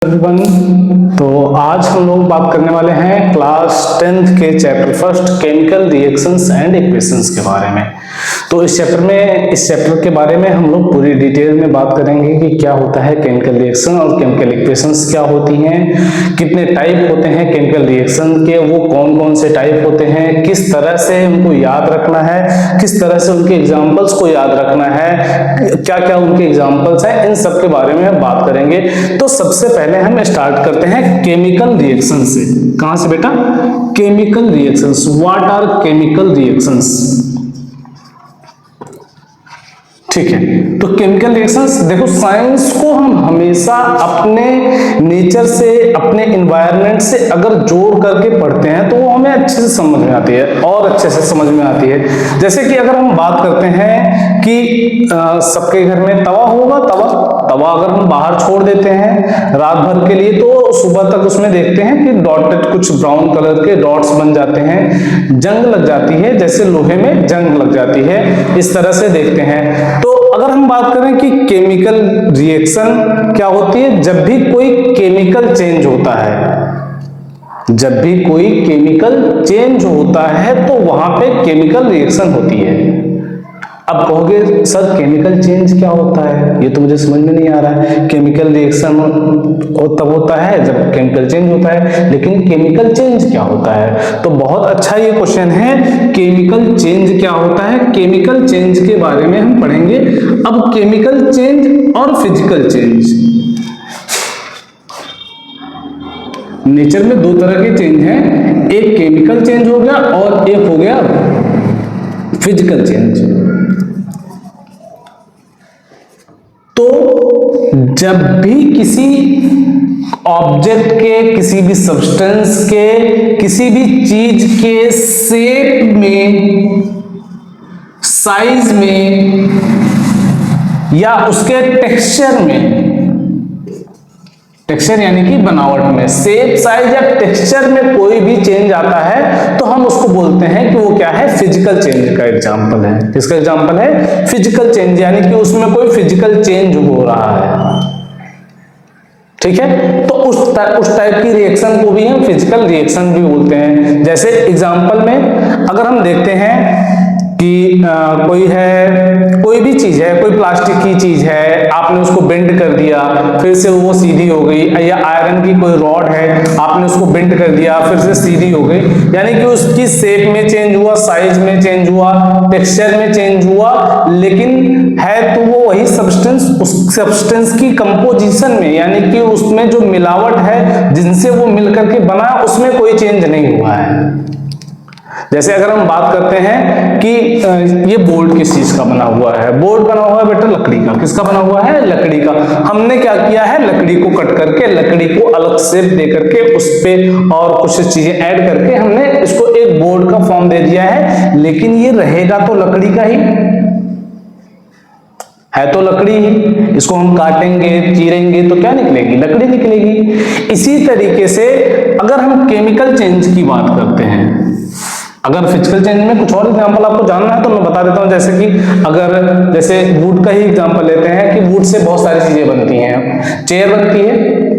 Everyone, तो आज हम लोग बात करने वाले हैं क्लास 10th के chapter first chemical reactions and equations के बारे में। तो इस चैप्टर के बारे में हम लोग पूरी डिटेल में बात करेंगे कि क्या होता है केमिकल रिएक्शन और केमिकल इक्वेशंस क्या होती हैं, कितने टाइप होते हैं केमिकल रिएक्शन के, वो कौन कौन से टाइप होते हैं, किस तरह से उनको याद रखना है, किस तरह से उनके एग्जाम्पल्स को याद रखना है, क्या क्या उनके एग्जाम्पल्स हैं, इन सब के बारे में हम बात करेंगे। तो सबसे पहले हम स्टार्ट करते हैं केमिकल रिएक्शन से। कहां से बेटा? Chemical reactions. What are chemical reactions? ठीक है, तो केमिकल रिएक्शंस देखो, साइंस को हम हमेशा अपने नेचर से, अपने एनवायरनमेंट से अगर जोड़ करके पढ़ते हैं तो वो हमें अच्छे से समझ में आती है और अच्छे से समझ में आती है। जैसे कि अगर हम बात करते हैं कि सबके घर में तवा होगा, तवा अगर हम बाहर छोड़ देते हैं रात भर के लिए तो सुबह तक उसमें देखते हैं कि डॉटेड कुछ ब्राउन कलर के डॉट्स बन जाते हैं, जंग लग जाती है, जैसे लोहे में जंग लग जाती है, इस तरह से देखते हैं। तो अगर हम बात करें कि केमिकल रिएक्शन क्या होती है, जब भी कोई केमिकल चेंज होता है, जब भी कोई केमिकल चेंज होता है तो वहां पे केमिकल रिएक्शन होती है। अब कहोगे सर केमिकल चेंज क्या होता है, ये तो मुझे समझ में नहीं आ रहा है। केमिकल रिएक्शन तब होता है जब केमिकल चेंज होता है, लेकिन केमिकल चेंज क्या होता है? तो बहुत अच्छा ये क्वेश्चन है, केमिकल चेंज क्या होता है? केमिकल चेंज के बारे में हम पढ़ेंगे। अब केमिकल चेंज और फिजिकल चेंज, नेचर में दो तरह के चेंज हैं, एक केमिकल चेंज हो गया और एक हो गया फिजिकल चेंज। तो जब भी किसी ऑब्जेक्ट के, किसी भी सब्सटेंस के, किसी भी चीज के शेप में, साइज में या उसके टेक्सचर में, टेक्सचर यानी कि बनावट में, शेप, साइज या टेक्सचर में कोई भी चेंज आता है तो हम उसको बोलते हैं कि वो क्या है? फिजिकल चेंज का एग्जांपल है। किसका एग्जांपल है? फिजिकल चेंज, यानी कि उसमें कोई फिजिकल चेंज हो रहा है। ठीक है, तो उस टाइप की रिएक्शन को भी हम फिजिकल रिएक्शन भी बोलते हैं। जैसे एग्जांपल में अगर हम देखते हैं कि कोई भी चीज है, कोई प्लास्टिक की चीज है, आपने उसको बेंड कर दिया, फिर से वो सीधी हो गई, या आयरन की कोई रॉड है, आपने उसको बेंड कर दिया, फिर से सीधी हो गई, यानी कि उसकी शेप में चेंज हुआ, साइज में चेंज हुआ, टेक्सचर में चेंज हुआ, लेकिन है तो वो वही सब्सटेंस, उस सब्सटेंस की कंपोजिशन में, यानी कि उसमें जो मिलावट है जिनसे वो मिलकर के बना, उसमें कोई चेंज नहीं हुआ है। जैसे अगर हम बात करते हैं कि ये बोर्ड किस चीज का बना हुआ है? बोर्ड बना हुआ है बेटा लकड़ी का। किसका बना हुआ है? लकड़ी का। हमने क्या किया है? लकड़ी को कट करके, लकड़ी को अलग शेप दे करके, उस पे और कुछ चीजें ऐड करके हमने इसको एक बोर्ड का फॉर्म दे दिया है, लेकिन ये रहेगा तो लकड़ी का ही है, तो लकड़ी ही। इसको हम काटेंगे, चीरेंगे तो क्या निकलेगी? लकड़ी निकलेगी। इसी तरीके से अगर हम केमिकल चेंज की बात करते हैं, अगर फिजिकल चेंज में कुछ और एग्जांपल आपको जानना है तो मैं बता देता हूं। जैसे कि अगर जैसे वुड का ही एग्जांपल लेते हैं कि वुड से बहुत सारी चीजें बनती हैं। चेयर बनती है,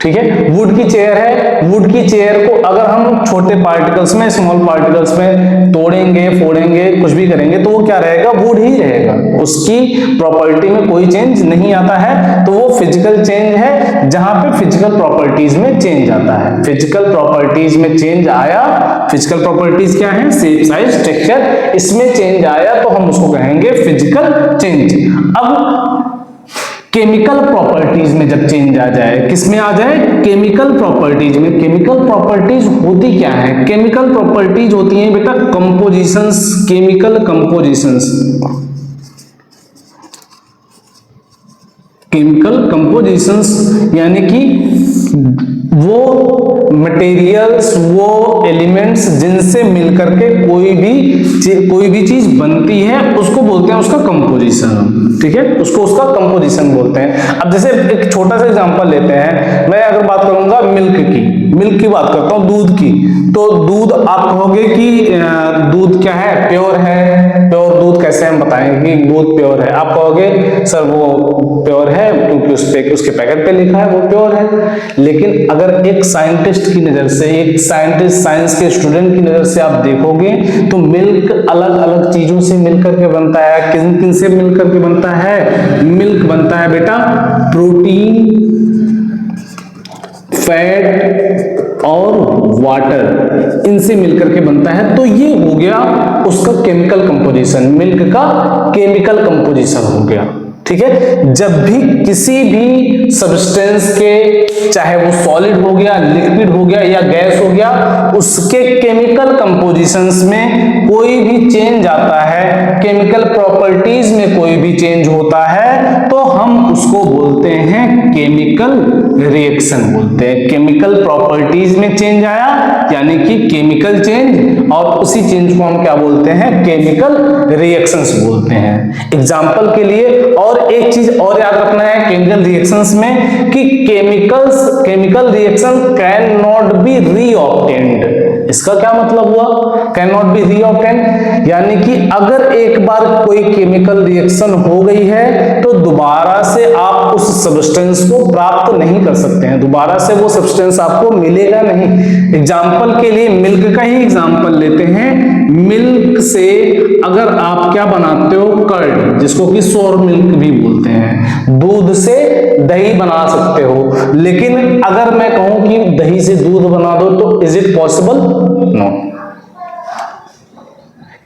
ठीक है, वुड की चेयर है। वुड की चेयर को अगर हम छोटे पार्टिकल्स में, स्मॉल पार्टिकल्स में तोड़ेंगे, फोड़ेंगे, कुछ भी करेंगे तो वो क्या रहेगा? वुड ही रहेगा, उसकी प्रॉपर्टी में कोई चेंज नहीं आता है। तो वो फिजिकल चेंज है, जहां पे फिजिकल प्रॉपर्टीज में चेंज आता है। फिजिकल प्रॉपर्टीज में चेंज आया, फिजिकल प्रॉपर्टीज क्या है? शेप, साइज, टेक्सचर, इसमें चेंज आया तो हम उसको कहेंगे फिजिकल चेंज। अब केमिकल प्रॉपर्टीज में जब चेंज आ जाए, किसमें आ जाए? केमिकल प्रॉपर्टीज में। केमिकल प्रॉपर्टीज होती क्या है? केमिकल प्रॉपर्टीज होती हैं बेटा compositions, chemical compositions. Chemical compositions यानी कि वो मटेरियल्स, वो एलिमेंट्स जिनसे मिलकर के कोई भी चीज बनती है, उसको बोलते हैं उसका कंपोजिशन। ठीक है, उसको उसका कंपोजिशन बोलते हैं। अब जैसे एक छोटा सा एग्जांपल लेते हैं, मैं अगर बात करूंगा मिल्क की बात करता हूं, दूध की। तो दूध आप कहोगे कि दूध क्या है? प्योर है। प्योर दूध कैसे कैसे हम बताएंगे कि दूध प्योर है? आप कहोगे सर वो प्योर है क्योंकि उसके पैकेट पे लिखा है वो प्योर है। लेकिन अगर एक साइंटिस्ट की नजर से, एक साइंटिस्ट साइंस के स्टूडेंट की नजर से आप देखोगे तो मिल्क अलग अलग चीजों से मिलकर के बनता है। किन किन से मिलकर के बनता है? मिल्क बनता है बेटा प्रोटीन, फैट और वाटर, इनसे मिलकर के बनता है। तो ये हो गया उसका केमिकल कंपोजिशन, मिल्क का केमिकल कंपोजिशन हो गया। ठीक है, जब भी किसी भी सब्सटेंस के, चाहे वो सॉलिड हो गया, लिक्विड हो गया या गैस हो गया, उसके केमिकल कंपोजिशंस में कोई भी चेंज आता है, केमिकल प्रॉपर्टीज में कोई भी चेंज होता है, तो हम उसको बोलते हैं केमिकल रिएक्शन बोलते हैं। केमिकल प्रॉपर्टीज में चेंज आया यानी कि केमिकल चेंज, और उसी चेंज को हम क्या बोलते हैं? केमिकल रिएक्शंस बोलते हैं। एग्जांपल के लिए और एक चीज और याद रखना है केमिकल रिएक्शंस में कि chemical reaction can not be reobtained. इसका क्या मतलब हुआ? कैन नॉट बी रीऑब्टेन्ड यानी कि अगर एक बार कोई केमिकल रिएक्शन हो गई है तो दोबारा से आप उस सब्सटेंस को प्राप्त नहीं कर सकते हैं, दोबारा से वो सब्सटेंस आपको मिलेगा नहीं। एग्जाम्पल के लिए मिल्क का ही एग्जाम्पल लेते हैं। मिल्क से अगर आप क्या बनाते हो? कर्ड, जिसको कि सोर मिल्क भी बोलते हैं। दूध से दही बना सकते हो, लेकिन अगर मैं कहूं कि दही से दूध बना दो तो इज इट पॉसिबल? नो,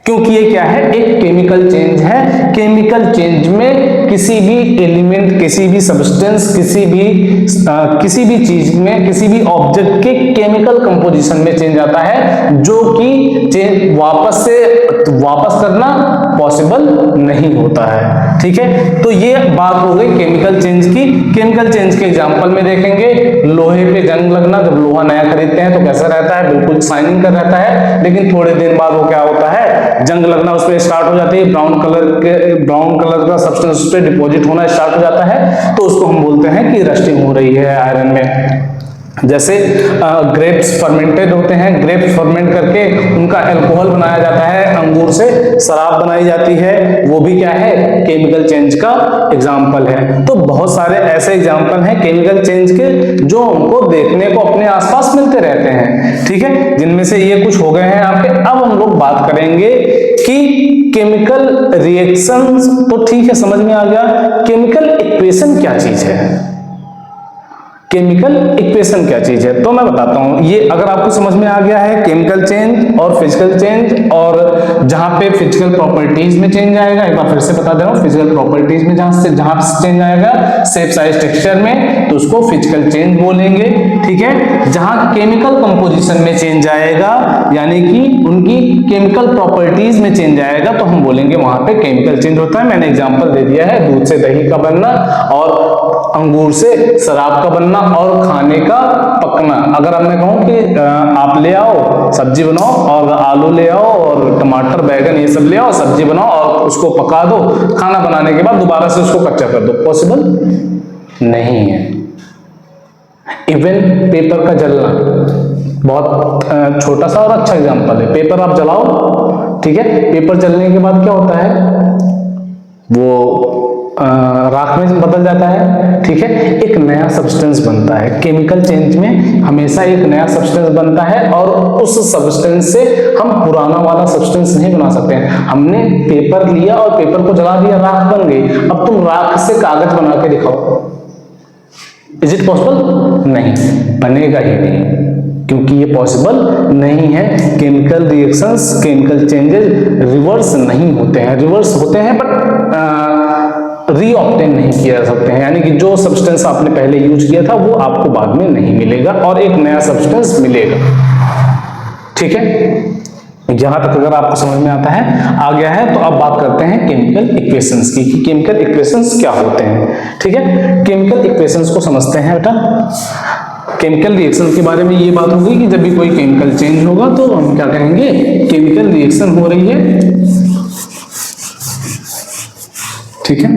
क्योंकि ये क्या है? एक केमिकल चेंज है। केमिकल चेंज में किसी भी एलिमेंट, किसी भी सब्सटेंस, किसी भी चीज में, किसी भी ऑब्जेक्ट के केमिकल कंपोजिशन में चेंज आता है, जो कि चेंज वापस करना पॉसिबल नहीं होता है। ठीक है, तो ये बात हो गई केमिकल चेंज की। केमिकल चेंज के एग्जांपल में देखेंगे, लोहे पे जंग लगना। जब लोहा नया खरीदते हैं तो कैसा रहता है? बिल्कुल शाइनिंग कर रहता है, लेकिन थोड़े दिन बाद वो क्या होता है? जंग लगना उस पर स्टार्ट हो जाती है, ब्राउन कलर का सब्सटेंस उस पर डिपॉजिट होना स्टार्ट हो जाता है, तो उसको हम बोलते हैं कि रस्टिंग हो रही है आयरन में। जैसे ग्रेप्स फर्मेंटेड होते हैं, ग्रेप्स फर्मेंट करके उनका अल्कोहल बनाया जाता है, अंगूर से शराब बनाई जाती है, वो भी क्या है? केमिकल चेंज का एग्जाम्पल है। तो बहुत सारे ऐसे एग्जाम्पल हैं केमिकल चेंज के जो हमको देखने को अपने आसपास मिलते रहते हैं। ठीक है, जिनमें से ये कुछ हो गए हैं आपके। अब हम लोग बात करेंगे कि केमिकल रिएक्शंस तो ठीक है, समझ में आ गया। केमिकल इक्वेशन क्या चीज है? केमिकल इक्वेशन क्या चीज है? तो मैं बताता हूं। ये अगर आपको समझ में आ गया है, केमिकल चेंज और फिजिकल चेंज, और जहां पे फिजिकल प्रॉपर्टीज में चेंज आएगा, एक बार फिर से बता दे रहा हूं, फिजिकल प्रॉपर्टीज में जहां से चेंज आएगा, शेप, साइज, टेक्सचर में, तो उसको फिजिकल चेंज बोलेंगे। ठीक है, जहां केमिकल कंपोजिशन में चेंज आएगा यानी कि उनकी केमिकल प्रॉपर्टीज में चेंज आएगा, तो हम बोलेंगे वहां पे केमिकल चेंज होता है। मैंने एग्जांपल दे दिया है, दूध से दही का बनना और अंगूर से शराब का बनना और खाने का पकना। अगर अब मैं कहूं कि आप ले आओ सब्जी बनाओ, और आलू ले आओ और टमाटर, बैगन, ये सब ले आओ, सब्जी बनाओ और उसको पका दो, खाना बनाने के बाद दोबारा से उसको कच्चा कर दो, पॉसिबल नहीं है। इवन पेपर का जलना बहुत छोटा सा और अच्छा एग्जांपल है। पेपर आप जलाओ, ठीक है, पेपर जलने के बाद क्या होता है? वो राख में बदल जाता है। ठीक है, एक नया सब्सटेंस बनता है। केमिकल चेंज में हमेशा एक नया सब्सटेंस बनता है, और उस सब्सटेंस से हम पुराना वाला सब्सटेंस नहीं बना सकते हैं। हमने पेपर लिया और पेपर को जला दिया, राख बन गई। अब तुम राख से कागज बना के दिखाओ, इज इट पॉसिबल? नहीं, बनेगा ही नहीं, क्योंकि ये पॉसिबल नहीं है। Chemical reactions, chemical changes reverse नहीं होते हैं। रिवर्स होते हैं बट रीऑब्टेन नहीं किया जा सकते हैं, यानी कि जो सब्सटेंस आपने पहले यूज किया था वो आपको बाद में नहीं मिलेगा और एक नया सब्सटेंस मिलेगा। ठीक है, यहां तक अगर आपको समझ में आता है, आ गया है, तो अब बात करते हैं केमिकल इक्वेशंस की कि केमिकल इक्वेशंस क्या होते हैं। ठीक है, केमिकल इक्वेशंस को समझते हैं बेटा। केमिकल रिएक्शन के बारे में ये बात होगी कि जब भी कोई केमिकल चेंज होगा तो हम क्या कहेंगे? केमिकल रिएक्शन हो रही है। ठीक है,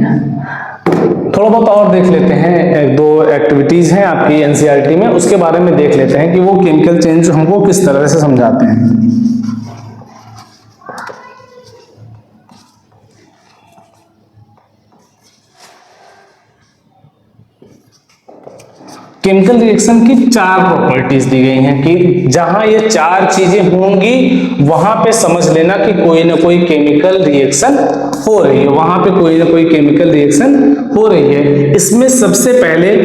थोड़ा बहुत और देख लेते हैं, एक दो एक्टिविटीज हैं आपकी एनसीईआरटी में, उसके बारे में देख लेते हैं कि वो केमिकल चेंज हमको किस तरह से समझाते हैं। केमिकल रिएक्शन की 4 प्रॉपर्टीज दी गई हैं कि जहां ये 4 चीजें होंगी वहां पे समझ लेना कि कोई ना कोई केमिकल रिएक्शन हो रही है, वहां पे कोई ना कोई केमिकल रिएक्शन हो रही है। इसमें सबसे पहले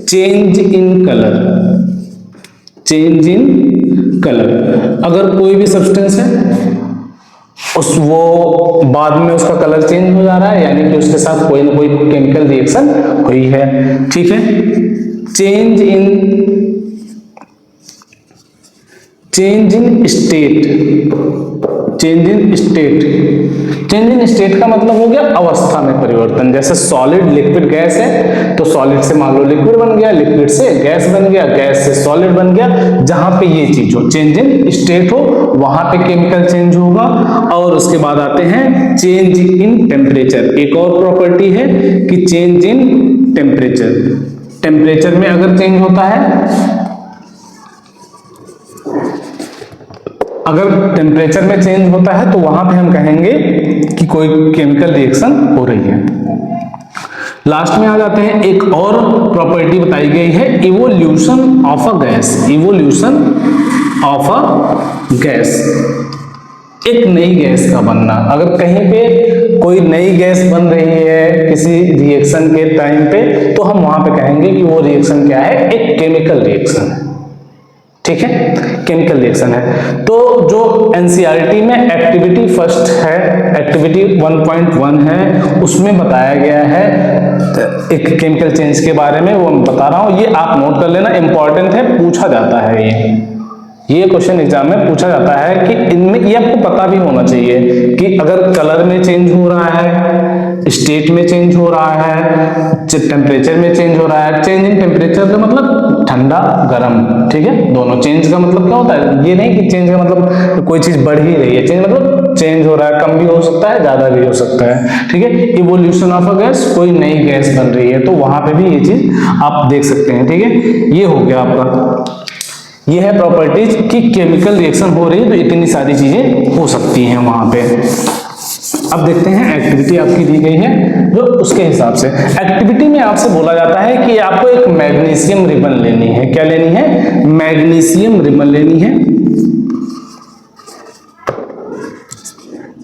change in colour, change in colour. अगर कोई भी सब्सटेंस है वो बाद में उसका कलर चेंज हो जा रहा है, यानी कि उसके साथ कोई ना कोई केमिकल रिएक्शन हुई है, ठीक है। Change in state, change in state, change in state का मतलब हो गया अवस्था में परिवर्तन। जैसे सॉलिड लिक्विड गैस है तो सॉलिड से मान लो लिक्विड बन गया, लिक्विड से गैस बन गया, गैस से सॉलिड बन गया। जहां पे ये चीज हो, चेंज इन स्टेट हो, वहां पे केमिकल चेंज होगा। और उसके बाद आते हैं चेंज इन टेम्परेचर। एक और प्रॉपर्टी है कि चेंज इन टेम्परेचर, टेम्परेचर में अगर चेंज होता है, अगर टेम्परेचर में चेंज होता है तो वहां पे हम कहेंगे कि कोई केमिकल रिएक्शन हो रही है। लास्ट में आ जाते हैं, एक और प्रॉपर्टी बताई गई है evolution of a gas, evolution of a gas, एक नई गैस का बनना। अगर कहीं पे कोई नई गैस बन रही है किसी रिएक्शन के टाइम पे, तो हम वहां पे कहेंगे कि वो रिएक्शन क्या है, एक केमिकल रिएक्शन है, ठीक है, केमिकल रिएक्शन है। तो जो एनसीईआरटी में एक्टिविटी फर्स्ट है, एक्टिविटी 1.1 है, उसमें बताया गया है एक केमिकल चेंज के बारे में, वो मैं बता रहा हूं, ये आप नोट कर लेना, इंपॉर्टेंट है, पूछा जाता है ये क्वेश्चन एग्जाम में पूछा जाता है कि इनमें ये आपको पता भी होना चाहिए कि अगर कलर में चेंज हो रहा है, स्टेट में चेंज हो रहा है, टेम्परेचर में चेंज हो रहा है। चेंज इन टेम्परेचर का मतलब ठंडा गर्म, ठीक है, दोनों। चेंज का मतलब क्या होता है, ये नहीं कि चेंज का मतलब कोई चीज बढ़ ही रही है, चेंज मतलब चेंज हो रहा है, कम भी हो सकता है, ज्यादा भी हो सकता है, ठीक है। इवोल्यूशन ऑफ अ गैस, कोई नई गैस बन रही है, तो वहां पे भी ये चीज आप देख सकते हैं, ठीक है। ये हो गया आपका, ये है प्रॉपर्टीज कि केमिकल रिएक्शन हो रही है तो इतनी सारी चीजें हो सकती हैं वहां पे। अब देखते हैं एक्टिविटी आपकी दी गई है जो उसके हिसाब से। एक्टिविटी में आपसे बोला जाता है कि आपको एक मैग्नीशियम रिबन लेनी है। क्या लेनी है, मैग्नीशियम रिबन लेनी है,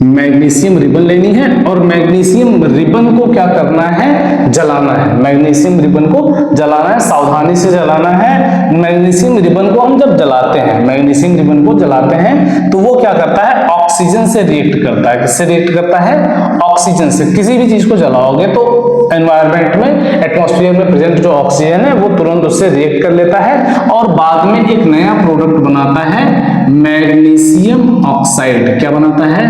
मैग्नीशियम रिबन लेनी है। और मैग्नीशियम रिबन को क्या करना है, जलाना है। मैग्नीशियम रिबन को जलाना है, सावधानी से जलाना है। मैग्नीशियम रिबन को हम जब जलाते हैं, मैग्नीशियम रिबन को जलाते हैं तो वो क्या करता है, ऑक्सीजन से रिएक्ट करता है। किससे रिएक्ट करता है, ऑक्सीजन से। किसी भी चीज को जलाओगे तो एनवायरनमेंट में, एटमॉस्फेयर में प्रेजेंट जो ऑक्सीजन है वो तुरंत उससे रिएक्ट कर लेता है और बाद में एक नया प्रोडक्ट बनाता है, मैग्नीशियम ऑक्साइड। क्या बनाता है,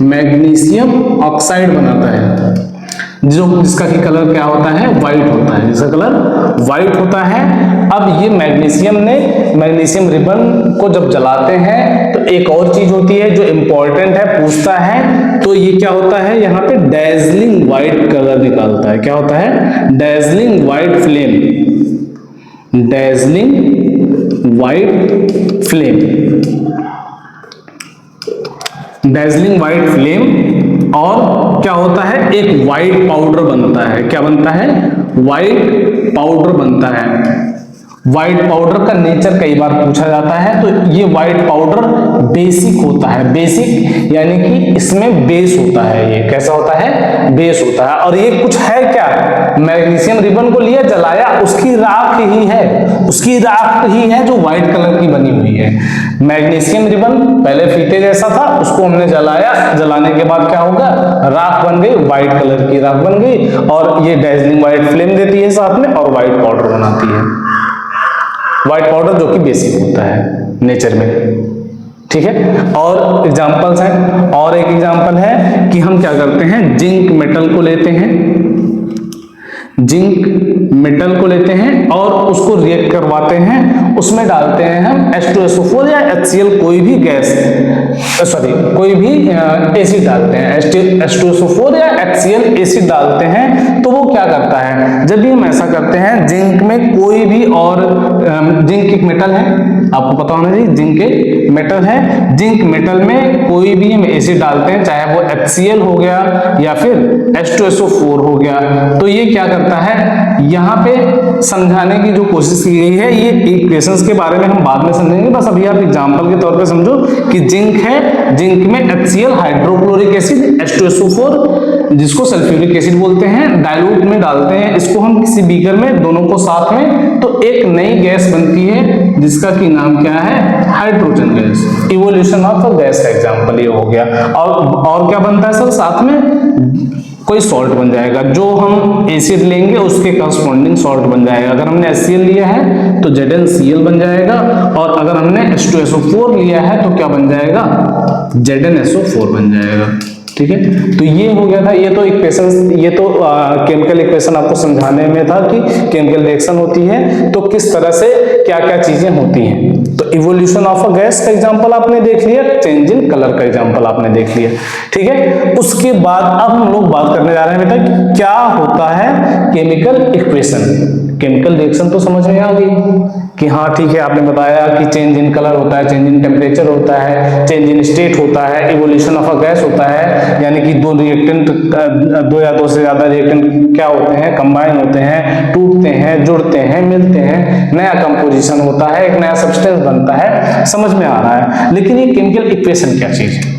मैग्नीशियम ऑक्साइड बनाता है, जिसका की कलर क्या होता है, व्हाइट होता है, जिसका कलर व्हाइट होता है। अब ये मैग्नीशियम रिबन को जब जलाते हैं तो एक और चीज होती है जो इंपॉर्टेंट है, पूछता है, तो ये क्या होता है, यहाँ पे डेजलिंग व्हाइट कलर निकालता है। क्या होता है, dazzling white flame, dazzling white flame, dazzling white flame. और क्या होता है, एक व्हाइट पाउडर बनता है। क्या बनता है, व्हाइट पाउडर बनता है। व्हाइट पाउडर का नेचर कई बार पूछा जाता है, तो ये व्हाइट पाउडर बेसिक होता है। बेसिक यानी कि इसमें बेस होता है। ये कैसा होता है, बेस होता है। और ये कुछ है क्या, मैग्नीशियम रिबन को लिया, जलाया, उसकी राख ही है, उसकी राख ही है जो व्हाइट कलर की बनी हुई है। मैग्नीशियम रिबन पहले फीते जैसा था, उसको हमने जलाया, जलाने के बाद क्या होगा, राख बन गई, व्हाइट कलर की राख बन गई, और ये डेजलिंग व्हाइट फ्लेम देती है साथ में, और व्हाइट पाउडर बनाती है। व्हाइट पाउडर जो कि बेसिक होता है नेचर में, ठीक है। और एग्जांपल्स हैं, और एक एग्जांपल है कि हम क्या करते हैं, जिंक मेटल को लेते हैं, जिंक मेटल को लेते हैं और उसको रिएक्ट करवाते हैं, उसमें डालते हैं हम H2SO4 या HCl, कोई भी गैस, सॉरी कोई भी एसिड डालते हैं, H2SO4 या HCl एसिड डालते हैं। तो वो क्या करता है, जब भी हम ऐसा करते हैं, जिंक में कोई भी और जिंक एक मेटल है, आपको पता होना चाहिए, जिंक एक मेटल है। जिंक मेटल में कोई भी हम एसिड डालते हैं, चाहे वो HCl हो गया या फिर H2SO4 हो गया, तो ये क्या करता करता है, यहाँ पे समझाने की जो कोशिश की गई है, ये इक्वेशंस के बारे में हम बाद में समझेंगे, बस अभी आप एग्जांपल के तौर पे समझो कि जिंक है, जिंक में HCl हाइड्रोक्लोरिक एसिड H2SO4 जिसको सल्फ्यूरिक एसिड बोलते हैं, डाइल्यूट में डालते हैं इसको हम किसी बीकर में, दोनों को साथ में, तो एक नई गैस बनती है जिसका कि नाम क्या है, hydrogen gas. Evolution of a gas का एग्जांपल ये हो गया। और क्या बनता है सर साथ में, कोई सॉल्ट बन जाएगा, जो हम एसिड लेंगे उसके करस्पॉन्डिंग सॉल्ट बन जाएगा। अगर हमने HCl लिया है तो ZnCl बन जाएगा, और अगर हमने H2SO4 लिया है तो क्या बन जाएगा, ZnSO4 बन जाएगा। ठीक है, तो ये हो गया था, ये तो इक्वेशन, ये तो केमिकल इक्वेशन आपको समझाने में था कि केमिकल रिएक्शन होती है तो किस तरह से क्या क्या चीजें होती हैं। तो इवोल्यूशन ऑफ अ गैस का एग्जांपल आपने देख लिया, चेंज इन कलर का एग्जांपल आपने देख लिया। ठीक है, उसके बाद अब हम लोग बात करने जा रहे हैं बेटा कि क्या होता है केमिकल इक्वेशन। केमिकल रिएक्शन तो समझ में आ गई कि हाँ ठीक है, आपने बताया कि चेंज इन कलर होता है, चेंज इन टेम्परेचर होता है, चेंज इन स्टेट होता है, इवोल्यूशन ऑफ अ गैस होता है, यानी कि दो रिएक्टेंट, दो या दो से ज्यादा रिएक्टेंट क्या होते हैं, कंबाइन होते हैं, टूटते हैं, जुड़ते हैं, मिलते हैं, नया कंपोजिशन होता है, एक नया सब्सटेंस बनता है, समझ में आ रहा है। लेकिन ये केमिकल इक्वेशन क्या चीज है,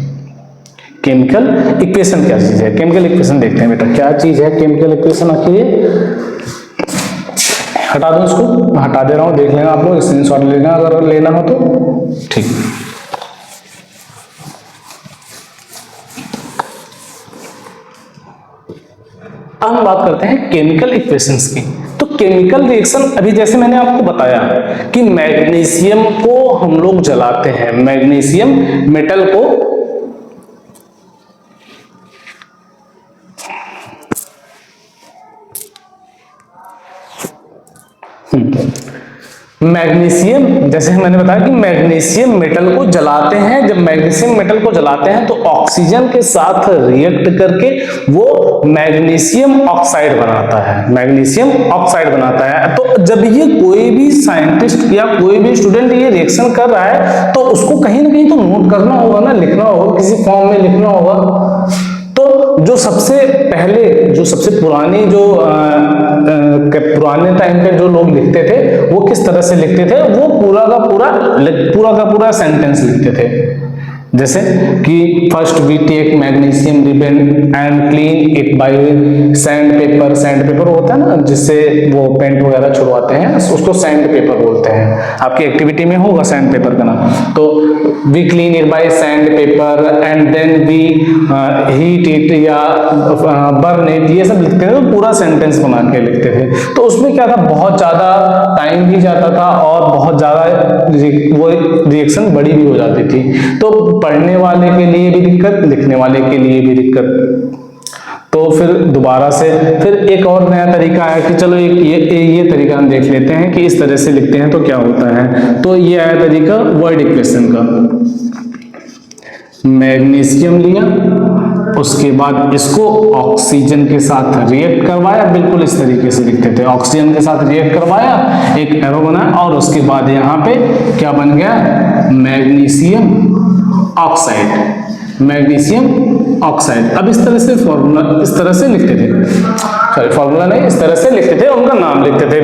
केमिकल इक्वेशन क्या चीज है, केमिकल इक्वेशन देखते हैं बेटा क्या चीज है केमिकल इक्वेशन। आखिर हटा दो इसको, मैं हटा दे रहा हूं, देख लेना आप लोग, स्क्रीनशॉट लेना अगर लेना हो तो। ठीक, अब हम बात करते हैं केमिकल इक्वेशंस की। तो केमिकल रिएक्शन, अभी जैसे मैंने आपको बताया कि मैग्नीशियम को हम लोग जलाते हैं, मैग्नीशियम मेटल को मैग्नीशियम, जैसे मैंने बताया कि मैग्नीशियम मेटल को जलाते हैं, जब मैग्नीशियम मेटल को जलाते हैं तो ऑक्सीजन के साथ रिएक्ट करके वो मैग्नीशियम ऑक्साइड बनाता है, मैग्नीशियम ऑक्साइड बनाता है। तो जब ये कोई भी साइंटिस्ट या कोई भी स्टूडेंट ये रिएक्शन कर रहा है तो उसको कहीं ना कहीं तो नोट करना होगा ना, लिखना होगा, किसी फॉर्म में लिखना होगा। तो जो सबसे पहले, जो सबसे पुरानी, जो पुराने टाइम पे जो लोग लिखते थे वो किस तरह से लिखते थे, वो पूरा का पूरा सेंटेंस लिखते थे। जैसे कि first we take magnesium ribbon and clean it by sand paper, sand paper होता है ना जिससे वो पेंट वगैरह छुड़वाते हैं, उसको सैंड पेपर बोलते हैं, आपकी एक्टिविटी में होगा सैंड पेपर का नाम। तो we clean it by sand paper and then we heat it या बर्न इट, ये सब लिखते थे, तो पूरा सेंटेंस बना के लिखते थे। तो उसमें क्या था, बहुत ज्यादा टाइम भी जाता था और बहुत ज्यादा वो रिएक्शन बड़ी भी हो जाती थी। तो पढ़ने वाले के लिए भी दिक्कत, लिखने वाले के लिए भी दिक्कत। तो फिर दोबारा से फिर एक और नया तरीका आया कि चलो एक ये तरीका हम देख लेते हैं कि इस तरह से लिखते हैं तो क्या होता है। तो ये आया तरीका वर्ड इक्वेशन का। मैग्नीशियम लिया, उसके बाद इसको ऑक्सीजन के साथ रिएक्ट करवाया, बिल्कुल इस तरीके से लिखते थे, ऑक्सीजन के साथ रिएक्ट करवाया, एक एरो बनाया, और उसके बाद यहाँ पे क्या बन गया, मैग्नीशियम ऑक्साइड, मैग्नीशियम ऑक्साइड। अब इस तरह से फॉर्मूला इस तरह से लिखते थे, सॉरी फॉर्मूला नहीं, इस तरह से लिखते थे, उनका नाम लिखते थे,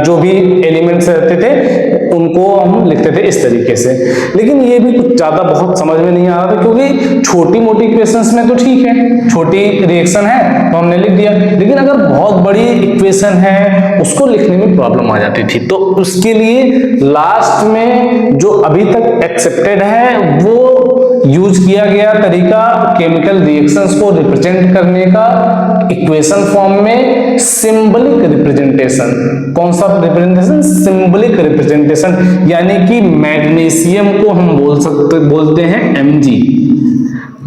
जो भी एलिमेंट्स रहते थे उनको हम लिखते थे इस तरीके से। लेकिन ये भी कुछ ज्यादा बहुत समझ में नहीं आ रहा था, क्योंकि छोटी मोटी इक्वेशंस में तो ठीक है, छोटी रिएक्शन है तो हमने लिख दिया, लेकिन अगर बहुत बड़ी इक्वेशन है उसको लिखने में प्रॉब्लम आ जाती थी। तो उसके लिए लास्ट में जो अभी तक एक्सेप्टेड है वो यूज किया गया तरीका केमिकल रिएक्शंस को रिप्रेजेंट करने का इक्वेशन फॉर्म में सिंबलिक रिप्रेजेंटेशन। कौन सा रिप्रेजेंटेशन, सिंबलिक रिप्रेजेंटेशन, यानी कि मैग्नीशियम को हम बोलते हैं Mg।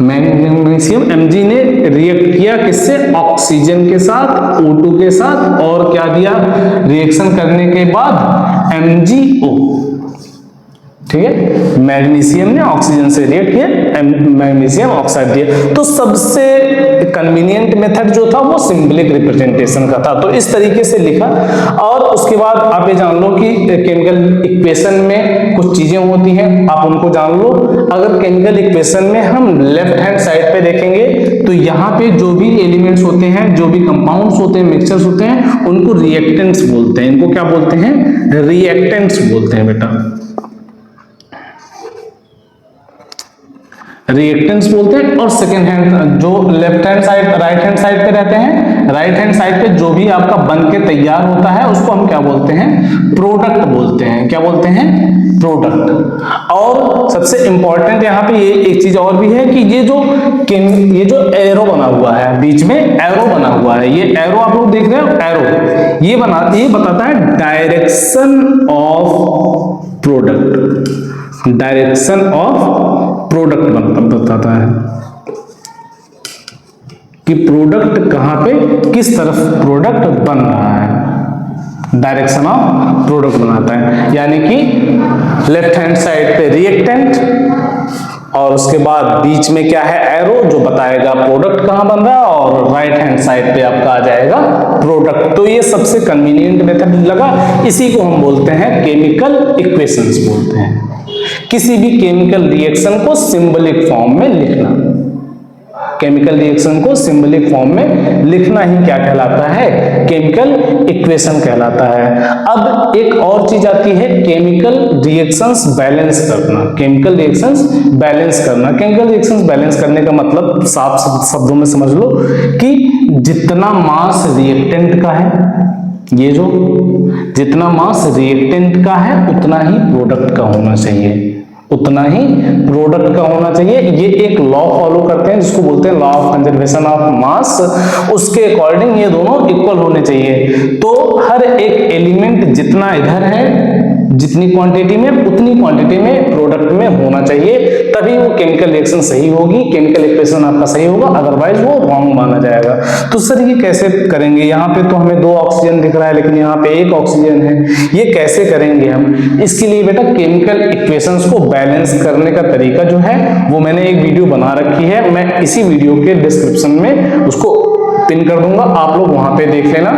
मैग्नीशियम Mg ने रिएक्ट किया किससे, ऑक्सीजन के साथ, O2 के साथ, और क्या दिया, रिएक्शन करने के बाद MgO, ठीक है, मैग्नीशियम ने ऑक्सीजन से रिएक्ट किया, मैग्नीशियम ऑक्साइड दिया। तो सबसे कन्वीनियंट मेथड जो था वो सिंबलिक रिप्रेजेंटेशन का था, तो इस तरीके से लिखा। और उसके बाद आप ये जान लो कि केमिकल इक्वेशन में कुछ चीजें होती हैं, आप उनको जान लो। अगर केमिकल इक्वेशन में हम लेफ्ट हैंड साइड पे देखेंगे तो यहाँ पे जो भी एलिमेंट्स होते हैं, जो भी कंपाउंड्स होते हैं, मिक्सचर्स होते हैं, उनको रिएक्टेंट्स बोलते हैं। इनको क्या बोलते हैं? रिएक्टेंट्स बोलते हैं बेटा, रिएक्टेंट्स बोलते हैं। और सेकेंड हैंड जो left hand side, right hand side पे रहते हैं, राइट हैंड साइड पे जो भी आपका बन के तैयार होता है उसको हम क्या बोलते हैं? प्रोडक्ट बोलते हैं। क्या बोलते हैं? प्रोडक्ट। और सबसे इंपॉर्टेंट यहाँ पे ये एक चीज और भी है कि ये जो एरो बना हुआ है, बीच में एरो बना हुआ है, ये एरो आप लोग देख रहे हो, एरो ये बताता है direction of product, direction of product बताता है कि प्रोडक्ट कहां पे, किस तरफ प्रोडक्ट बन रहा है, डायरेक्शन ऑफ प्रोडक्ट बनाता है। यानी कि लेफ्ट हैंड साइड पे रिएक्टेंट और उसके बाद बीच में क्या है? एरो, जो बताएगा प्रोडक्ट कहां बन रहा है, और राइट हैंड साइड पे आपका आ जाएगा प्रोडक्ट। तो ये सबसे कन्वीनियंट मेथड लगा। इसी को हम बोलते हैं केमिकल इक्वेशंस बोलते हैं। किसी भी केमिकल रिएक्शन को सिंबलिक फॉर्म में लिखना, केमिकल रिएक्शन को सिंबलिक फॉर्म में लिखना ही क्या कहलाता है? केमिकल इक्वेशन कहलाता है। अब एक और चीज आती है केमिकल रिएक्शंस बैलेंस करना। केमिकल रिएक्शंस बैलेंस करना, केमिकल रिएक्शंस बैलेंस करने का मतलब साफ शब्दों में समझ लो कि जितना मास रिएक्टेंट का है, ये जो जितना मास रिएक्टेंट का है उतना ही प्रोडक्ट का होना चाहिए, उतना ही प्रोडक्ट का होना चाहिए। ये एक लॉ फॉलो करते हैं जिसको बोलते हैं law of conservation of mass. उसके अकॉर्डिंग ये दोनों इक्वल होने चाहिए। तो हर एक एलिमेंट जितना इधर है, जितनी क्वांटिटी में, उतनी क्वांटिटी में प्रोडक्ट में होना चाहिए, तभी वो केमिकल रिएक्शन सही होगी, केमिकल इक्वेशन आपका सही होगा, अदरवाइज वो रॉन्ग माना जाएगा। तो सर ये कैसे करेंगे? यहाँ पे तो हमें 2 ऑक्सीजन दिख रहा है लेकिन यहाँ पे 1 ऑक्सीजन है, ये कैसे करेंगे हम? इसके लिए बेटा केमिकल इक्वेशंस को बैलेंस करने का तरीका जो है वो मैंने एक वीडियो बना रखी है, मैं इसी वीडियो के डिस्क्रिप्शन में उसको पिन कर दूंगा, आप लोग वहां पे देख लेना,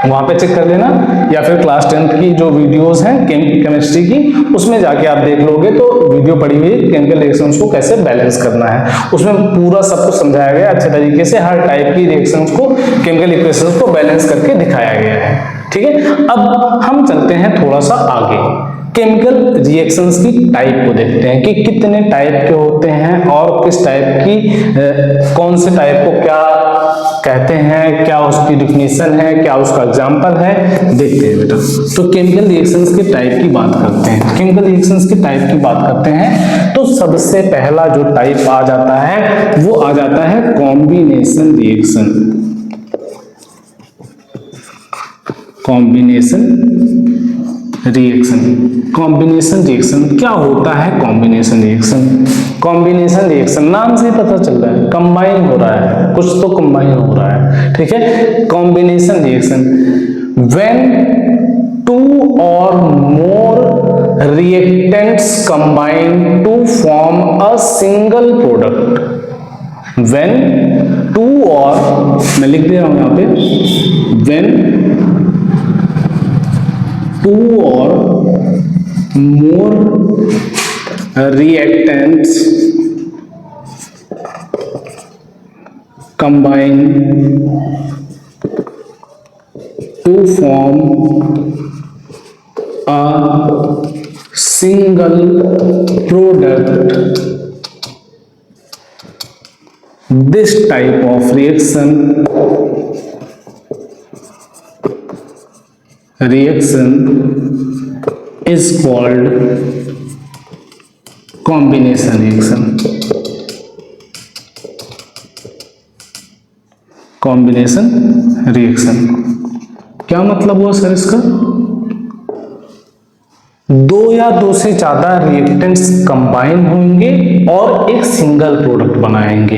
वहां पे चेक कर लेना, या फिर क्लास 10th की जो वीडियोस हैं केमिस्ट्री की, उसमें जाके आप देख लोगे तो वीडियो पड़ी हुई केमिकल रिएक्शंस को कैसे बैलेंस करना है, उसमें पूरा सब कुछ समझाया गया अच्छे तरीके से। हर टाइप की रिएक्शंस को, केमिकल इक्वेशंस को बैलेंस करके दिखाया गया है। ठीक है, अब हम चलते हैं थोड़ा सा आगे, केमिकल रिएक्शंस की टाइप को देखते हैं कि कितने टाइप के होते हैं और किस टाइप की, कौन से टाइप को क्या कहते हैं, क्या उसकी डिफिनीशन है, क्या उसका एग्जांपल है, देखते हैं बेटा। तो केमिकल रिएक्शंस के टाइप की बात करते हैं, केमिकल रिएक्शंस के टाइप की बात करते हैं तो सबसे पहला जो टाइप आ जाता है वो आ जाता है combination reaction. Combination reaction, combination reaction क्या होता है? कॉम्बिनेशन रिएक्शन, कॉम्बिनेशन रिएक्शन नाम से ही पता चल रहा है कंबाइन हो रहा है, कुछ तो कंबाइन हो रहा है। ठीक है, कॉम्बिनेशन रिएक्शन व्हेन 2 और more reactants combine to form a single product. When 2 और, मैं लिख दे रहा हूं यहां पे, when 2 or more reactants combine to form a single product. This type of reaction is called combination reaction. Combination reaction क्या मतलब हुआ सर इसका? दो या दो से ज्यादा रिएक्टेंट्स कंबाइन होंगे और एक सिंगल प्रोडक्ट बनाएंगे,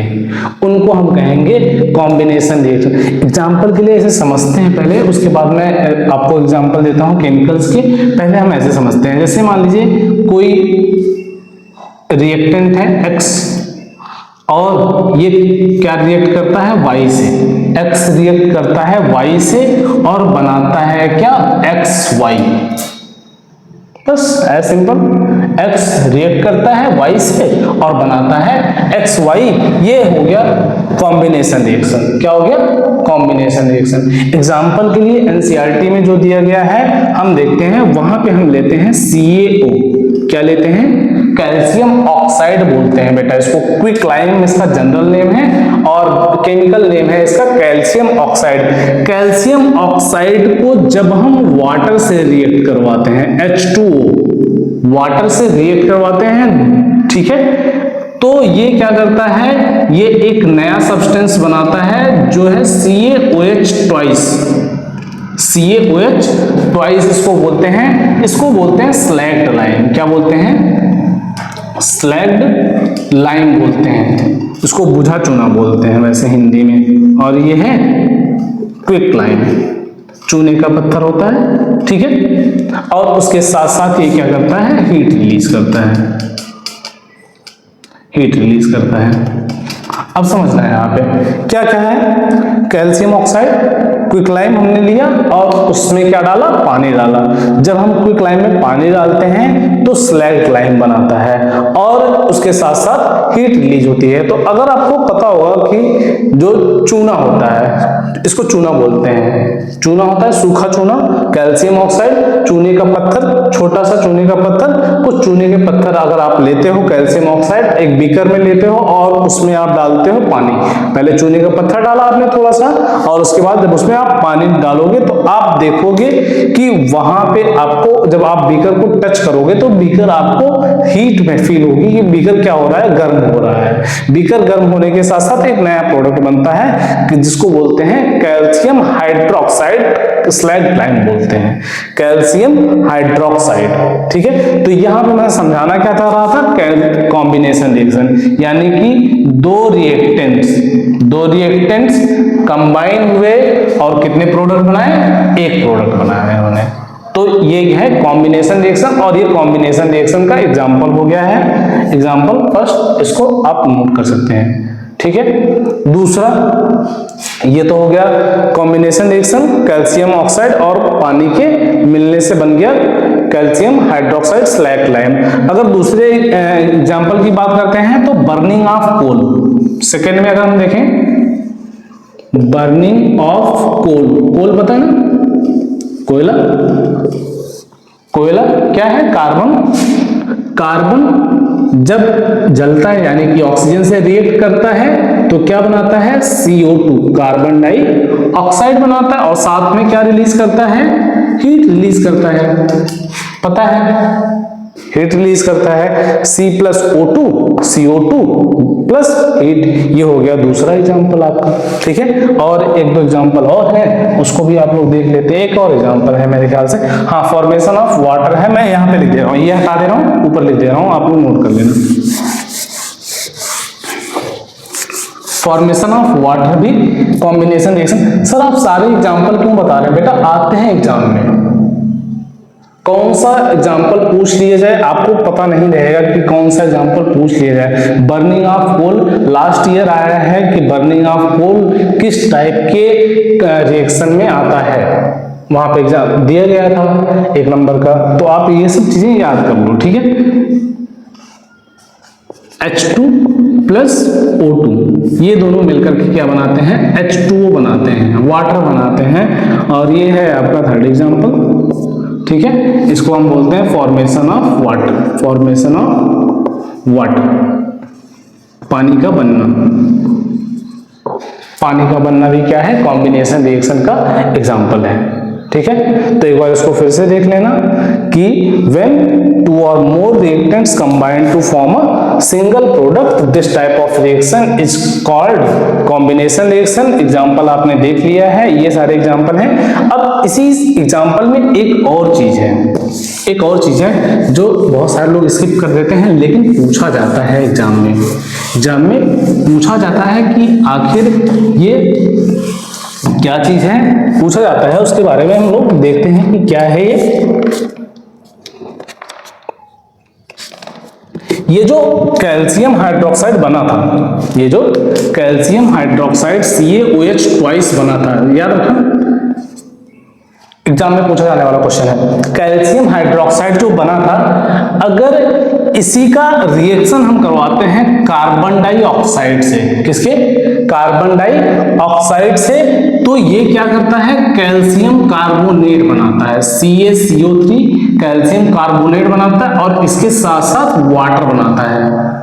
उनको हम कहेंगे कॉम्बिनेशन रिएक्शन। एग्जांपल के लिए ऐसे समझते हैं पहले, उसके बाद मैं आपको एग्जांपल देता हूं केमिकल्स के। पहले हम ऐसे समझते हैं, जैसे मान लीजिए कोई रिएक्टेंट है X और ये क्या रिएक्ट करता है Y से, X रिएक्ट करता है Y से और बनाता है क्या XY। बस एज सिंपल, X रिएक्ट करता है Y से और बनाता है XY। ये हो गया कॉम्बिनेशन रिएक्शन। क्या हो गया? Combination reaction. एग्जांपल के लिए एनसीईआरटी में जो दिया गया है हम देखते हैं, वहां पे हम लेते हैं CaO। क्या लेते हैं? कैल्शियम ऑक्साइड बोलते हैं बेटा इसको। क्विकलाइम इसका जनरल नेम है और केमिकल नेम है इसका कैल्शियम ऑक्साइड। कैल्शियम ऑक्साइड को जब हम वाटर से रिएक्ट करवाते हैं, H2O वाटर से रिएक्ट करवाते हैं, ठीक है, तो ये क्या करता है, ये एक नया सब्सटेंस बनाता है जो है CaOH ट्वाइस। CaOH ट्वाइस इसको बोलते हैं, इसको बोलते हैं स्लैग्ड लाइम। क्या बोलते हैं? स्लैग्ड लाइम बोलते हैं इसको, बुझा चूना बोलते हैं वैसे हिंदी में। और ये है क्विक लाइम, चूने का पत्थर होता है, ठीक है। और उसके साथ साथ ये क्या करता है? हीट रिलीज करता है, हीट रिलीज करता है। अब समझना है यहाँ पे क्या क्या है। कैल्शियम ऑक्साइड, क्विकलाइम हमने लिया और उसमें क्या डाला? पानी डाला। जब हम क्विकलाइम में पानी डालते हैं तो स्लैग्ड लाइम बनाता है और उसके साथ साथ हीट रिलीज होती है। तो अगर आपको पता होगा कि जो चूना होता है, इसको चूना बोलते हैं, चूना होता है सूखा चूना, कैल्शियम ऑक्साइड चूने का पत्थर, छोटा सा चूने का पत्थर। कुछ चूने के पत्थर अगर आप लेते हो कैल्शियम ऑक्साइड, एक बीकर में लेते हो और उसमें आप डालते हो पानी। पहले चूने का पत्थर डाला आपने थोड़ा सा और उसके बाद जब उसमें आप पानी डालोगे तो आप देखोगे कि वहां पे आपको, जब आप बीकर को टच करोगे तो बीकर आपको हीट में फील होगी कि बीकर क्या हो रहा है? गर्म हो रहा है। बीकर गर्म होने के साथ साथ एक नया प्रोडक्ट बनता है कि जिसको बोलते हैं कैल्शियम हाइड्रोक्साइड, स्लैग्ड लाइम बोलते हैं, कैल्शियम हाइड्रोक्साइड, ठीक है। तो यहां पे मैं समझाना क्या चाह रहा था? कॉम्बिनेशन रिएक्शन, यानी कि दो रिएक्टेंट्स कंबाइन हुए और कितने प्रोडक्ट बनाए? एक प्रोडक्ट बनाया उन्होंने। तो ये है कॉम्बिनेशन रिएक्शन और ये कॉम्बिनेशन रिएक्शन का एग्जांपल हो गया है। एग्जांपल फर्स्ट इसको आप नोट कर सकते हैं, ठीक है। दूसरा ये तो हो गया कॉम्बिनेशन रिएक्शन, कैल्शियम ऑक्साइड और पानी के मिलने से बन गया कैल्शियम हाइड्रोक्साइड स्लैग्ड लाइम। अगर दूसरे एग्जांपल की बात करते हैं तो बर्निंग ऑफ कोल। सेकेंड में अगर हम देखें, बर्निंग ऑफ कोल, कोल पता है ना, कोयला। कोयला क्या है? कार्बन जब जलता है यानी कि ऑक्सीजन से रिएक्ट करता है तो क्या बनाता है? CO2 कार्बन डाइऑक्साइड बनाता है और साथ में क्या रिलीज करता है? हीट रिलीज करता है। पता है हीट रिलीज करता है, C+O2 CO2 प्लस हीट। ये हो गया दूसरा एग्जांपल आपका, ठीक है। और एक दो एग्जांपल और है, उसको भी आप लोग देख लेते हैं। एक और एग्जांपल है मेरे ख्याल से, हाँ, फॉर्मेशन ऑफ वाटर है। मैं यहाँ पे लिख दे रहा हूँ, ये हटा दे रहा हूँ, ऊपर लिख दे रहा हूँ, आप लोग नोट कर लेना। फॉर्मेशन ऑफ वाटर भी कॉम्बिनेशन रिएक्शन। सर आप सारे एग्जांपल क्यों बता रहे हैं? बेटा आते हैं एग्जाम में, कौन सा एग्जाम्पल पूछ लिया जाए आपको पता नहीं रहेगा कि कौन सा एग्जाम्पल पूछ लिया जाए। Burning of coal last year आया है कि बर्निंग ऑफ कोल किस टाइप के रिएक्शन में आता है, वहां पे एग्जाम दिया गया था 1 नंबर का। तो आप ये सब चीजें याद कर लो, ठीक है। H2 प्लस O2 ये दोनों मिलकर के क्या बनाते हैं? H2O बनाते हैं, वाटर बनाते हैं। और ये है आपका थर्ड एग्जाम्पल, ठीक है। इसको हम बोलते हैं formation of water. Formation of water, पानी का बनना। पानी का बनना भी क्या है? कॉम्बिनेशन रिएक्शन का एग्जाम्पल है, ठीक है। तो एक बार इसको फिर से देख लेना कि when 2 or more reactants combine to form a single product, this type of reaction is called combination reaction। Example आपने देख लिया है, ये सारे एग्जाम्पल हैं। अब इसी एग्जाम्पल में एक और चीज है, एक और चीज है जो बहुत सारे लोग स्किप कर देते हैं, लेकिन पूछा जाता है एग्जाम में पूछा जाता है कि आखिर ये क्या चीज है, पूछा जाता है, उसके बारे में हम लोग देखते हैं कि क्या है ये जो कैल्शियम हाइड्रोक्साइड बना था, ये जो कैल्शियम हाइड्रोक्साइड CaOH ट्वाइस बना था, याद रखना एग्जाम में पूछा जाने वाला क्वेश्चन है। कैल्शियम हाइड्रोक्साइड जो बना था, अगर इसी का रिएक्शन हम करवाते हैं कार्बन डाइऑक्साइड से, किसके, कार्बन डाइऑक्साइड से, तो ये क्या करता है, कैल्शियम कार्बोनेट बनाता है, CaCO3 कैल्शियम कार्बोनेट बनाता है और इसके साथ साथ वाटर बनाता है।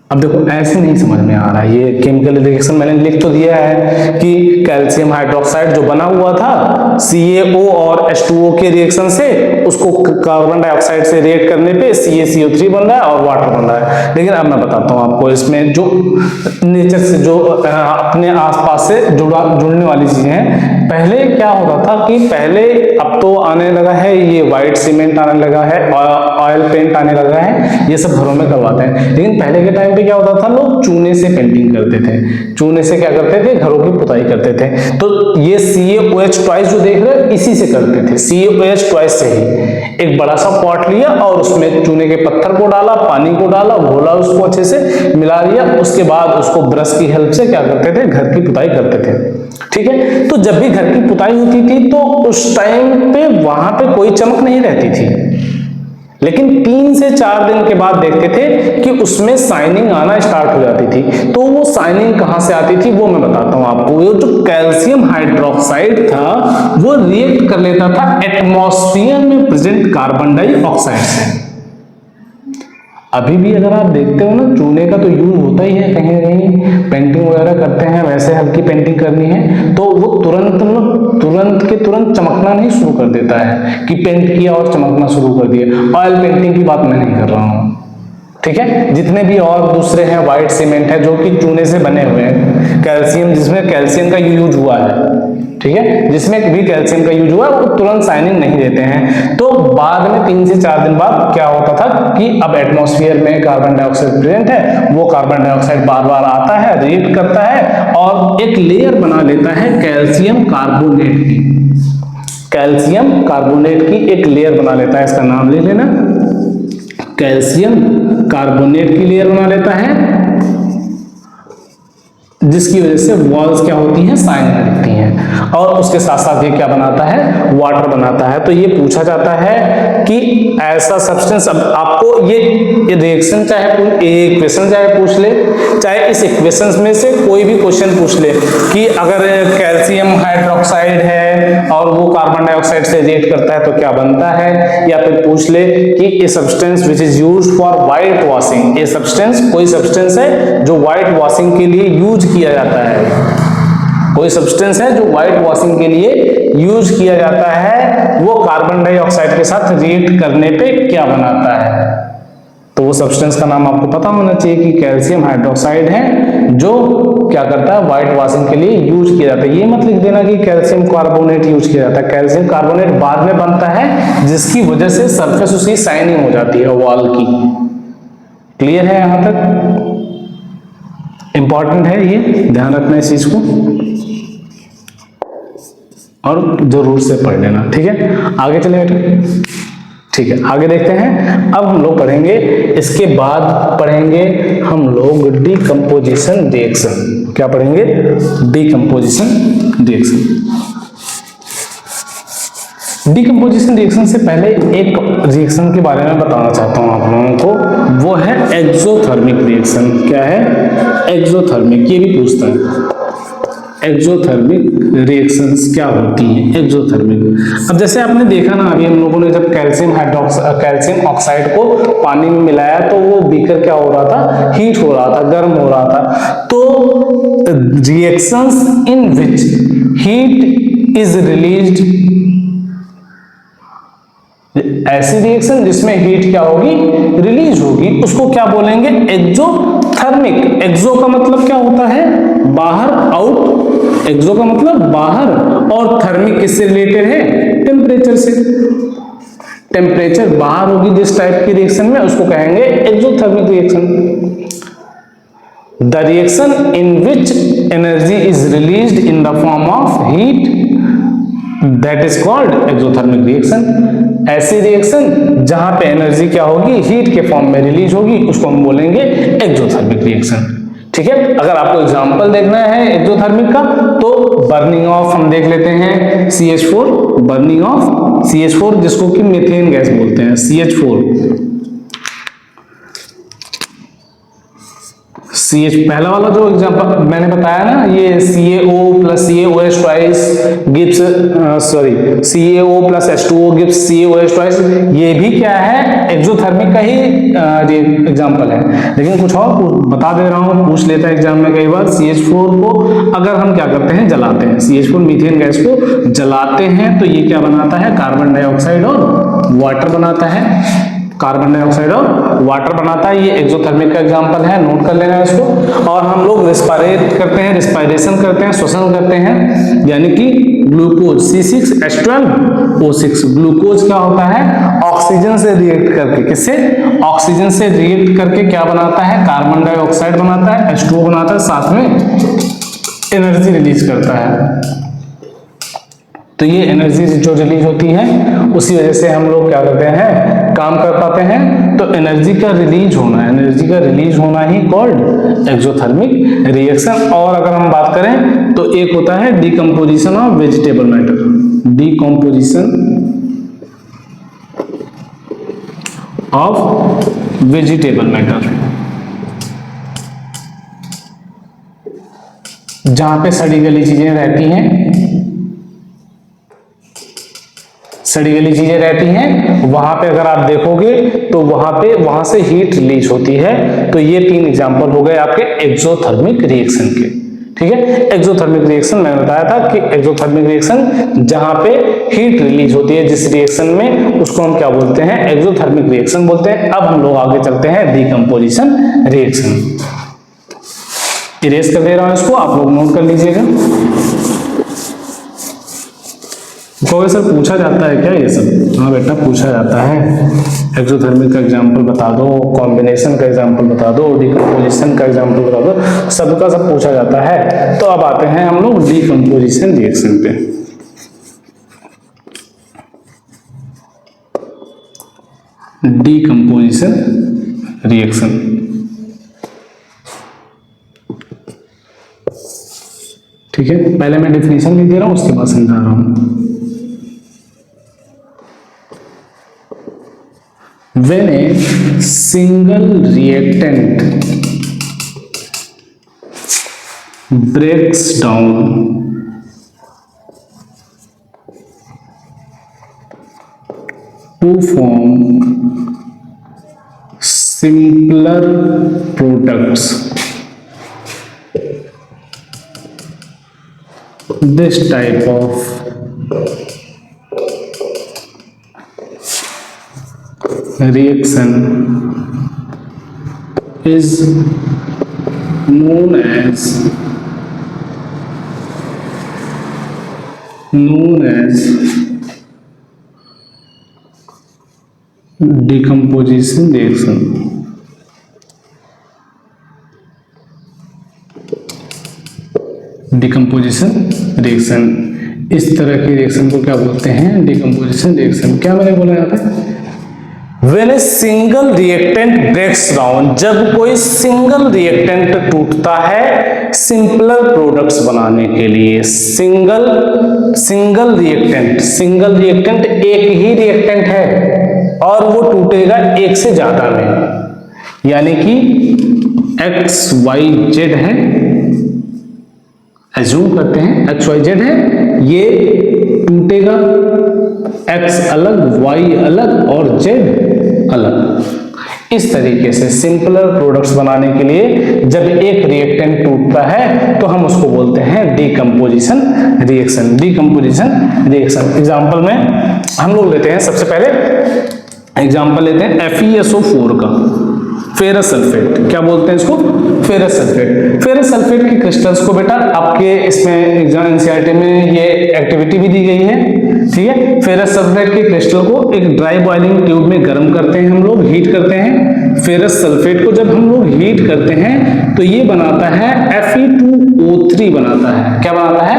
अब देखो ऐसे नहीं समझ में आ रहा है, ये केमिकल रिएक्शन मैंने लिख तो दिया है कि कैल्शियम हाइड्रोक्साइड जो बना हुआ था CaO और H2O के रिएक्शन से, उसको कार्बन डाइऑक्साइड से रिएक्ट करने पे CaCO3 बन रहा है और वाटर बन रहा है। लेकिन अब मैं बताता हूँ आपको इसमें जो नेचर से, जो अपने आसपास से जुड़ने वाली चीजें हैं। पहले क्या होता था कि पहले, अब तो आने लगा है ये व्हाइट सीमेंट आने लगा है, ऑयल पेंट आने लगा है, ये सब घरों में करवाते हैं, लेकिन पहले के टाइम पे क्या होता था, लोग चूने से पेंटिंग करते थे, चूने से क्या करते थे, घरों की पुताई करते थे। तो ये CaOH ट्वाइस जो देख रहे हैं इसी से करते थे, CaOH ट्वाइस से ही एक बड़ा सा पॉट लिया और उसमें चूने के पत्थर को डाला, पानी को डाला, घोला, उसको अच्छे से मिला लिया, उसके बाद उसको ब्रश की हेल्प से क्या करते थे, घर की पुताई करते थे। ठीक है, तो जब भी घर की पुताई होती थी तो उस टाइम पे वहां पे कोई चमक नहीं रहती थी, लेकिन 3 से 4 दिन के बाद देखते थे कि उसमें शाइनिंग आना स्टार्ट हो जाती थी। तो वो शाइनिंग कहां से आती थी वो मैं बताता हूं आपको। वो जो कैल्शियम हाइड्रोक्साइड था वो रिएक्ट कर लेता था एटमॉस्फेयर में प्रेजेंट कार्बन डाइऑक्साइड से। अभी भी अगर आप देखते हो ना, चूने का तो यूज होता ही है, कहीं ना कहीं पेंटिंग वगैरह करते हैं, वैसे हल्की पेंटिंग करनी है तो वो तुरंत चमकना नहीं शुरू कर देता है कि पेंट किया और चमकना शुरू कर दिया। ऑयल पेंटिंग की बात मैं नहीं कर रहा हूँ, ठीक है। जितने भी और दूसरे हैं, व्हाइट सीमेंट है जो कि चूने से बने हुए हैं, कैल्शियम, जिसमें कैल्शियम का यूज हुआ है, ठीक है, जिसमें भी कैल्शियम का यूज हुआ है, वो तुरंत शाइनिंग नहीं देते हैं। तो बाद में 3 से 4 दिन बाद क्या होता था कि अब एटमॉस्फेयर में कार्बन डाइऑक्साइड प्रेजेंट है, वो कार्बन डाइऑक्साइड बार बार आता है, रिएक्ट करता है और एक लेयर बना लेता है कैल्शियम कार्बोनेट की, कैल्शियम कार्बोनेट की एक लेयर बना लेता है, इसका नाम ले लेना, कैल्शियम कार्बोनेट की लेयर बना लेता है, जिसकी वजह से वॉल्स क्या होती हैं, शाइनिंग दिखती हैं। और उसके साथ साथ ये क्या बनाता है, वाटर बनाता है। तो ये पूछा जाता है कि ऐसा सब्सटेंस, अब आपको ये रिएक्शन चाहे इक्वेशन चाहे पूछ ले, चाहे इस इक्वेशन में से कोई भी क्वेश्चन पूछ ले कि अगर कैल्शियम हाइड्रोक्साइड है और वो कार्बन डाइऑक्साइड से रिएक्ट करता है तो क्या बनता है, या फिर पूछ ले कि ये substance which is used for white washing, ये सब्सटेंस कोई सब्सटेंस है जो व्हाइट वॉशिंग के लिए यूज किया जाता है, कोई सब्सटेंस है जो व्हाइट वॉशिंग के लिए यूज किया जाता है, वो कार्बन डाइऑक्साइड के साथ रिएक्ट करने पे क्या बनाता है। तो वो सब्सटेंस का नाम आपको पता होना चाहिए कि कैल्शियम हाइड्रोक्साइड है जो क्या करता है, व्हाइट वॉशिंग के लिए यूज किया जाता है। ये मत लिख देना कि कैल्शियम कार्बोनेट यूज किया जाता है, कैल्शियम कार्बोनेट बाद में बनता है जिसकी वजह से सरफेस उसकी शाइनिंग हो जाती है वॉल की। क्लियर है यहां तक? इंपॉर्टेंट है ये, ध्यान रखना इस चीज को और जरूर से पढ़ लेना, ठीक है। आगे चले बेटे, ठीक है, आगे देखते हैं। अब हम लोग पढ़ेंगे, इसके बाद पढ़ेंगे हम लोग डीकंपोजिशन रिएक्शन। क्या पढ़ेंगे? Decomposition reaction. डीकंपोजिशन रिएक्शन से पहले एक रिएक्शन के बारे में बताना चाहता हूं आप लोगों को, वो है एक्सोथर्मिक रिएक्शन। क्या है? एक्सोथर्मिक, ये भी पूछता है एक्सोथर्मिक रिएक्शंस क्या होती हैं। एक्सोथर्मिक, अब जैसे आपने देखा ना, अभी हम लोगों ने जब कैल्शियम ऑक्साइड को पानी में मिलाया तो वो बीकर क्या हो रहा था, हीट हो रहा था, गर्म हो रहा था। तो reactions in which heat is released, ऐसी रिएक्शन जिसमें हीट क्या होगी, रिलीज होगी, उसको क्या बोलेंगे? एक्सोथर्मिक। एक्सो का मतलब क्या होता है? बाहर, आउट। एक्सो का मतलब बाहर, और थर्मिक किससे रिलेटेड है? टेम्परेचर से। टेम्परेचर बाहर होगी जिस टाइप की रिएक्शन में, उसको कहेंगे exothermic reaction. The reaction in which energy is released in the form of heat, that is called exothermic reaction. ऐसी रिएक्शन जहां पे एनर्जी क्या होगी, हीट के फॉर्म में रिलीज होगी, उसको हम बोलेंगे एक्सोथर्मिक रिएक्शन। ठीक है, अगर आपको एग्जांपल देखना है एक्सोथर्मिक का तो बर्निंग ऑफ हम देख लेते हैं CH4, बर्निंग ऑफ CH4 जिसको कि मीथेन गैस बोलते हैं, CH4। पहला वाला जो एग्जांपल मैंने बताया ना, ये CaO plus CaOH twice gives CaO plus H2O gives CaOH twice, ये भी क्या है, एक्सोथर्मिक का ही एग्जांपल है। लेकिन कुछ और बता दे रहा हूँ, पूछ लेता है एग्जाम में कई बार। CH4 को अगर हम क्या करते हैं, जलाते हैं, CH4 मीथेन गैस को जलाते हैं तो ये क्या बनाता है, कार्बन डाइऑक्साइड और वाटर बनाता है, कार्बन डाइऑक्साइड और वाटर बनाता है। ये एक्सोथर्मिक का एग्जांपल है, नोट कर लेना है इसको। और हम लोग रिस्पायरेट करते हैं, रिस्पायरेशन करते हैं, श्वसन करते हैं, यानी कि ग्लूकोज C6H12O6, ग्लूकोज क्या होता है, ऑक्सीजन से रिएक्ट करके, किससे, ऑक्सीजन से रिएक्ट करके क्या बनाता है, कार्बन डाइऑक्साइड बनाता है, H2O बनाता है, साथ में एनर्जी रिलीज करता है। तो ये एनर्जी जो रिलीज होती है उसी वजह से हम लोग क्या करते हैं, काम कर पाते हैं। तो एनर्जी का रिलीज होना, एनर्जी का रिलीज होना ही कॉल्ड एक्सोथर्मिक रिएक्शन। और अगर हम बात करें तो एक होता है decomposition of vegetable matter, decomposition of vegetable matter, जहां पे सड़ी गली चीजें रहती हैं, सड़ी गली चीजें रहती हैं, वहां पे अगर आप देखोगे तो वहां से हीट रिलीज होती है। तो ये 3 एग्जांपल हो गए आपके एक्सोथर्मिक रिएक्शन के। ठीक है, एक्सोथर्मिक रिएक्शन मैंने बताया था कि एक्सोथर्मिक रिएक्शन जहां पे हीट रिलीज होती है जिस रिएक्शन में, उसको हम क्या बोलते हैं, एक्सोथर्मिक रिएक्शन बोलते हैं। अब हम लोग आगे चलते हैं डिकम्पोजिशन रिएक्शन। इरेज कर दे रहा हूं इसको, आप लोग नोट कर लीजिएगा। कहोगे सर पूछा जाता है क्या ये सब? हाँ बेटा पूछा जाता है। एक्सोथर्मिक का एग्जांपल बता दो, कॉम्बिनेशन का एग्जांपल बता दो, डिकम्पोजिशन का एग्जांपल बता दो, सबका सब पूछा जाता है। तो अब आते हैं हम लोग डिकम्पोजिशन रिएक्शन पे। डिकम्पोजिशन रिएक्शन, ठीक है, पहले मैं डेफिनेशन लिख दे रहा हूं, उसके बाद समझा रहा हूं। When a single reactant breaks down to form simpler products, this type of reaction is known as decomposition reaction। Decomposition reaction, इस तरह की रिएक्शन को क्या बोलते हैं, डिकम्पोजिशन रिएक्शन। क्या मैंने बोला यहाँ पे, When a single reactant breaks down, जब कोई सिंगल रिएक्टेंट टूटता है सिंपलर प्रोडक्ट्स बनाने के लिए। सिंगल रिएक्टेंट एक ही रिएक्टेंट है और वो टूटेगा एक से ज्यादा में, यानी कि XYZ है, एज्यूम करते हैं XYZ है, ये टूटेगा, X अलग, Y अलग और Z अलग। इस तरीके से सिंपलर प्रोडक्ट्स बनाने के लिए जब एक रिएक्टेंट टूटता है तो हम उसको बोलते हैं decomposition reaction. Decomposition reaction example में हम लोग लेते हैं, सबसे पहले एग्जांपल लेते हैं FeSO4 का, फेरस सल्फेट। क्या बोलते हैं इसको, फेरस सल्फेट। फेरस सल्फेट के क्रिस्टल्स को बेटा आपके इसमें एग्जाम एनसीईआरटी में ये एक्टिविटी भी दी गई है, ठीक है। फेरस सल्फेट के क्रिस्टल को एक ड्राई बॉइलिंग ट्यूब में गर्म करते हैं हम लोग, हीट करते हैं। फेरस सल्फेट को जब हम लोग हीट करते हैं तो ये बनाता है Fe2O3 बनाता है। क्या बनाता है?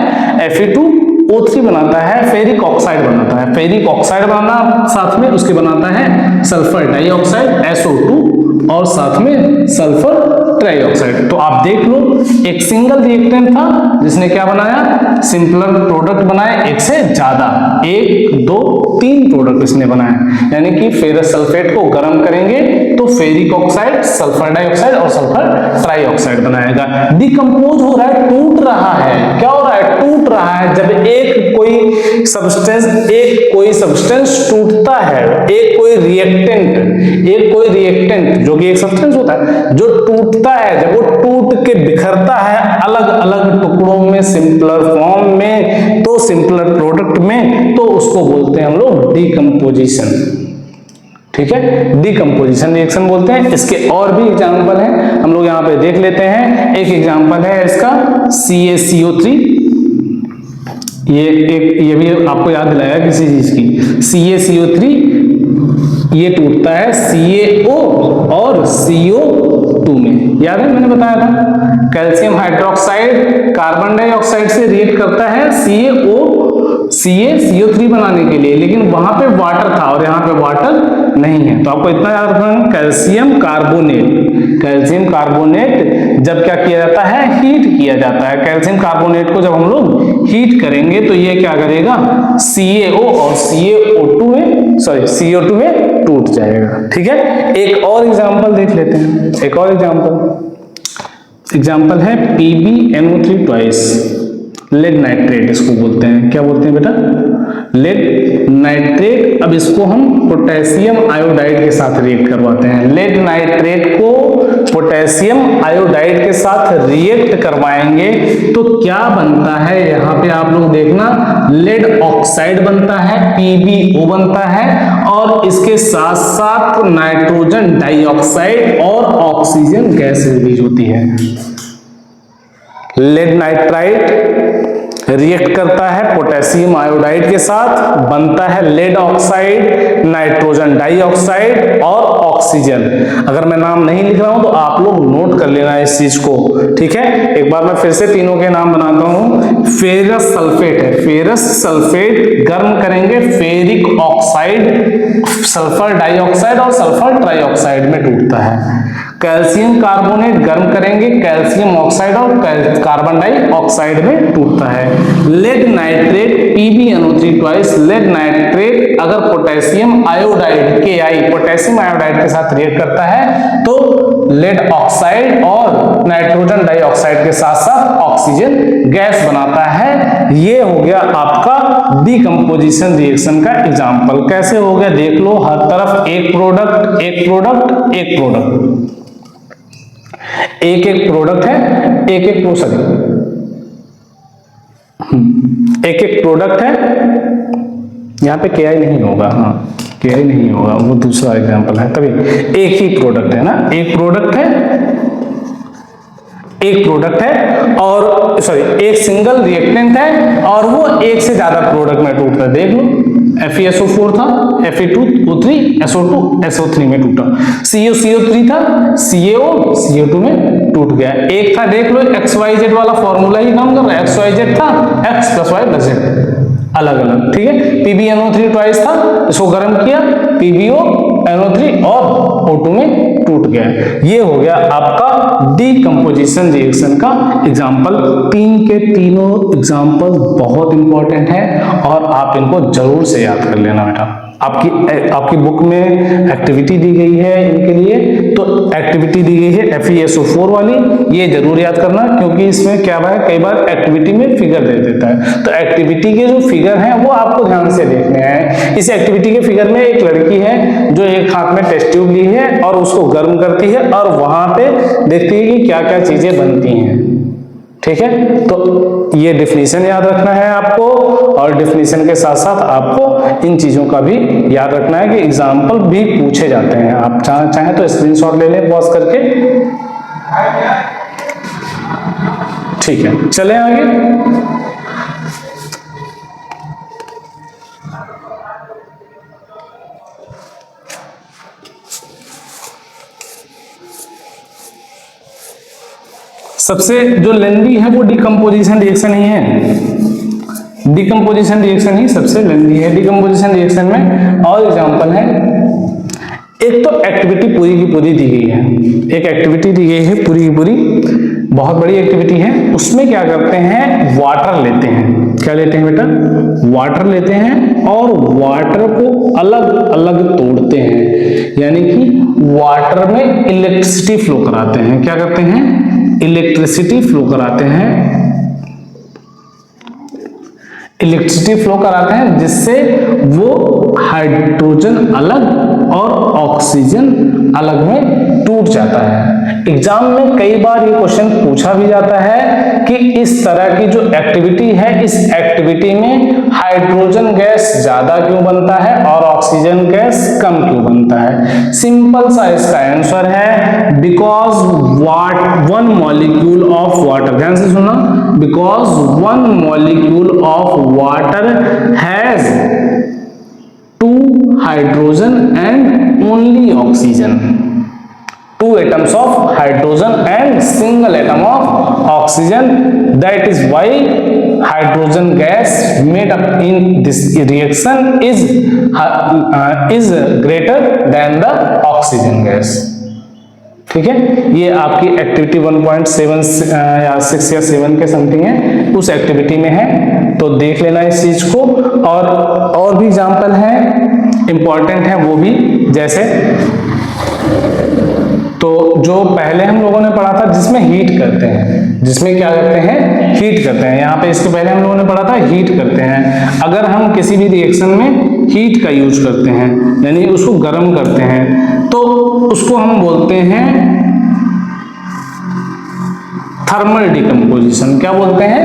Fe2O3 बनाता है, फेरिक ऑक्साइड बनाता है। फेरिक ऑक्साइड बनाना, साथ में उसके बनाता है सल्फर डाइऑक्साइड SO2 और साथ में सल्फर ट्राइऑक्साइड। तो आप देख लो, एक सिंगल रिएक्टेंट था जिसने क्या बनाया? सिंपलर प्रोडक्ट बनाए, एक से ज्यादा, 1 2 3 प्रोडक्ट इसने बनाए। यानी कि फेरस सल्फेट को गर्म करेंगे तो फेरिक ऑक्साइड, सल्फर डाइऑक्साइड और सल्फर ट्राइऑक्साइड बनाएगा। डिकम्पोज हो रहा है, टूट रहा है। क्या हो रहा है? टूट रहा है। जब एक कोई सब्सटेंस टूटता है, एक कोई रिएक्टेंट जो कि एक सब्सटेंस होता है जो टूटता है, जब वो टूट के बिखरता है अलग अलग टुकड़ों में, सिंपलर फॉर्म में, तो सिंपलर प्रोडक्ट में, तो उसको बोलते हैं हम लोग डिकम्पोजिशन। ठीक है, डिकम्पोजिशन रिएक्शन बोलते हैं। इसके और भी एग्जाम्पल हैं, हम लोग यहाँ पे देख लेते हैं। एक एग्जाम्पल है इसका CaCO3। ये भी आपको याद दिलाया किसी चीज की। CaCO3 ये टूटता है CaO और CO2 में। याद है, मैंने बताया था। कैल्शियम हाइड्रोक्साइड कार्बन डाइऑक्साइड से रिएक्ट करता है CaCO3 बनाने के लिए, लेकिन वहां पे वाटर था और यहाँ पे वाटर नहीं है। तो आपको इतना याद रखना है, कैल्शियम कार्बोनेट जब क्या किया जाता है? हीट किया जाता है। कैल्शियम कार्बोनेट को जब हम लोग हीट करेंगे तो ये क्या करेगा? CaO और CO2 में टूट जाएगा। ठीक है, एक और एग्जांपल देख लेते हैं। एक और एग्जांपल है PbNO3 ट्वाइस, लेड नाइट्रेट इसको बोलते हैं। क्या बोलते हैं बेटा? Lead nitrate. अब इसको हम पोटेशियम आयोडाइड के साथ रिएक्ट करवाते हैं। लेड नाइट्रेट को पोटेशियम आयोडाइड के साथ रिएक्ट करवाएंगे तो क्या बनता है? यहाँ पे आप लोग देखना, लेड ऑक्साइड बनता है, PbO बनता है, और इसके साथ साथ नाइट्रोजन डाइऑक्साइड और ऑक्सीजन गैस रिलीज होती है। लेड नाइट्राइड रिएक्ट करता है पोटेशियम आयोडाइड के साथ, बनता है लेड ऑक्साइड, नाइट्रोजन डाइऑक्साइड और ऑक्सीजन। अगर मैं नाम नहीं लिख रहा हूं तो आप लोग नोट कर लेना इस चीज को। ठीक है, एक बार मैं फिर से तीनों के नाम बनाता हूं। फेरस सल्फेट है, फेरस सल्फेट गर्म करेंगे, फेरिक ऑक्साइड, सल्फर डाइऑक्साइड और सल्फर ट्राइऑक्साइड में टूटता है। कैल्शियम कार्बोनेट गर्म करेंगे, कैल्शियम ऑक्साइड और कार्बन डाइऑक्साइड में टूटता है। Lead nitrate PbNO3 twice, lead nitrate अगर पोटेशियम आयोडाइड पोटेशियम आयोडाइड के साथ रिएक्ट करता है तो लेड ऑक्साइड और नाइट्रोजन डाइऑक्साइड के साथ साथ ऑक्सीजन गैस बनाता है। ये हो गया आपका डिकम्पोजिशन रिएक्शन का एग्जांपल। कैसे हो गया देख लो, हर तरफ एक प्रोडक्ट एक प्रोडक्ट एक प्रोडक्ट, एक प्रोडक्ट है, एक प्रोडक्ट है। यहाँ पे KI नहीं होगा, हाँ KI नहीं होगा, वो दूसरा एग्जांपल है। तभी एक ही प्रोडक्ट है ना, एक प्रोडक्ट है और एक सिंगल रिएक्टेंट है और वो एक से ज्यादा प्रोडक्ट में टूटता है। देख लो, FeSO4 था, Fe2O3 SO2 SO3 में टूटा, CO3 था, CaO CO2 में टूट गया। एक था, देख लो, XYZ वाला फॉर्मूला ही काम कर रहा है। XYZ था, X + Y + Z अलग अलग। ठीक है, PbNO3 ट्वाइस था, इसको गर्म किया, PbONO3 और O2 में टूट गया। ये हो गया आपका डिकम्पोजिशन रिएक्शन का एग्जाम्पल। तीनों एग्जाम्पल बहुत इंपॉर्टेंट है और आप इनको जरूर से याद कर लेना बेटा। आपकी बुक में एक्टिविटी दी गई है इनके लिए, तो एक्टिविटी दी गई है FeSO4 वाली, ये जरूर याद करना, क्योंकि इसमें क्या है, कई बार एक्टिविटी में फिगर दे देता है। तो एक्टिविटी के जो फिगर हैं वो आपको ध्यान से देखने हैं। इस एक्टिविटी के फिगर में एक लड़की है जो एक हाथ में टेस्ट ट्यूब ली है और उसको गर्म करती है और वहां पे देखती है कि क्या क्या चीजें बनती हैं। ठीक है, तो ये डिफिनीशन याद रखना है आपको, और डिफिनीशन के साथ साथ आपको इन चीजों का भी याद रखना है कि एग्जाम्पल भी पूछे जाते हैं। आप चाहे तो स्क्रीनशॉट ले लें पॉज करके। ठीक है, चलें आगे। सबसे जो लेंदी है वो डिकम्पोजिशन रिएक्शन ही है, डिकम्पोजिशन रिएक्शन ही सबसे लेंदी है। डिकम्पोजिशन रिएक्शन में और एग्जांपल है, एक तो एक्टिविटी पूरी की पूरी दी गई है, एक एक्टिविटी दी गई है पूरी की पूरी, बहुत बड़ी एक्टिविटी है, उसमें क्या करते हैं, वाटर लेते हैं, क्या लेते हैं बेटा, वाटर लेते हैं और वाटर को अलग अलग तोड़ते हैं, यानी कि वाटर में इलेक्ट्रिसिटी फ्लो कराते हैं, क्या करते हैं, इलेक्ट्रिसिटी फ्लो कराते हैं, इलेक्ट्रिसिटी फ्लो कराते हैं, जिससे वो हाइड्रोजन अलग और ऑक्सीजन अलग में टूट जाता है। एग्जाम में कई बार ये क्वेश्चन पूछा भी जाता है कि इस तरह की जो एक्टिविटी है, इस एक्टिविटी में हाइड्रोजन गैस ज्यादा क्यों बनता है और ऑक्सीजन गैस कम क्यों बनता है। सिंपल सा इसका आंसर है, because one molecule of water, ध्यान से सुनना, because one molecule of water has 2 hydrogen and only oxygen, 2 atoms of hydrogen and single atom of oxygen, that is why hydrogen gas made up in this reaction is greater than the oxygen gas। ठीक है, ये आपकी activity 1.7 या 6 या 7 के something है, उस activity में है, तो देख लेना इस चीज को। और भी एग्जांपल है इंपॉर्टेंट है वो भी, जैसे तो जो पहले हम लोगों ने पढ़ा था जिसमें हीट करते हैं, जिसमें क्या करते हैं, हीट करते हैं, यहाँ पे इसके पहले हम लोगों ने पढ़ा था हीट करते हैं। अगर हम किसी भी रिएक्शन में हीट का यूज करते हैं, यानी उसको गर्म करते हैं, तो उसको हम बोलते हैं थर्मल डिकम्पोजिशन। क्या बोलते हैं,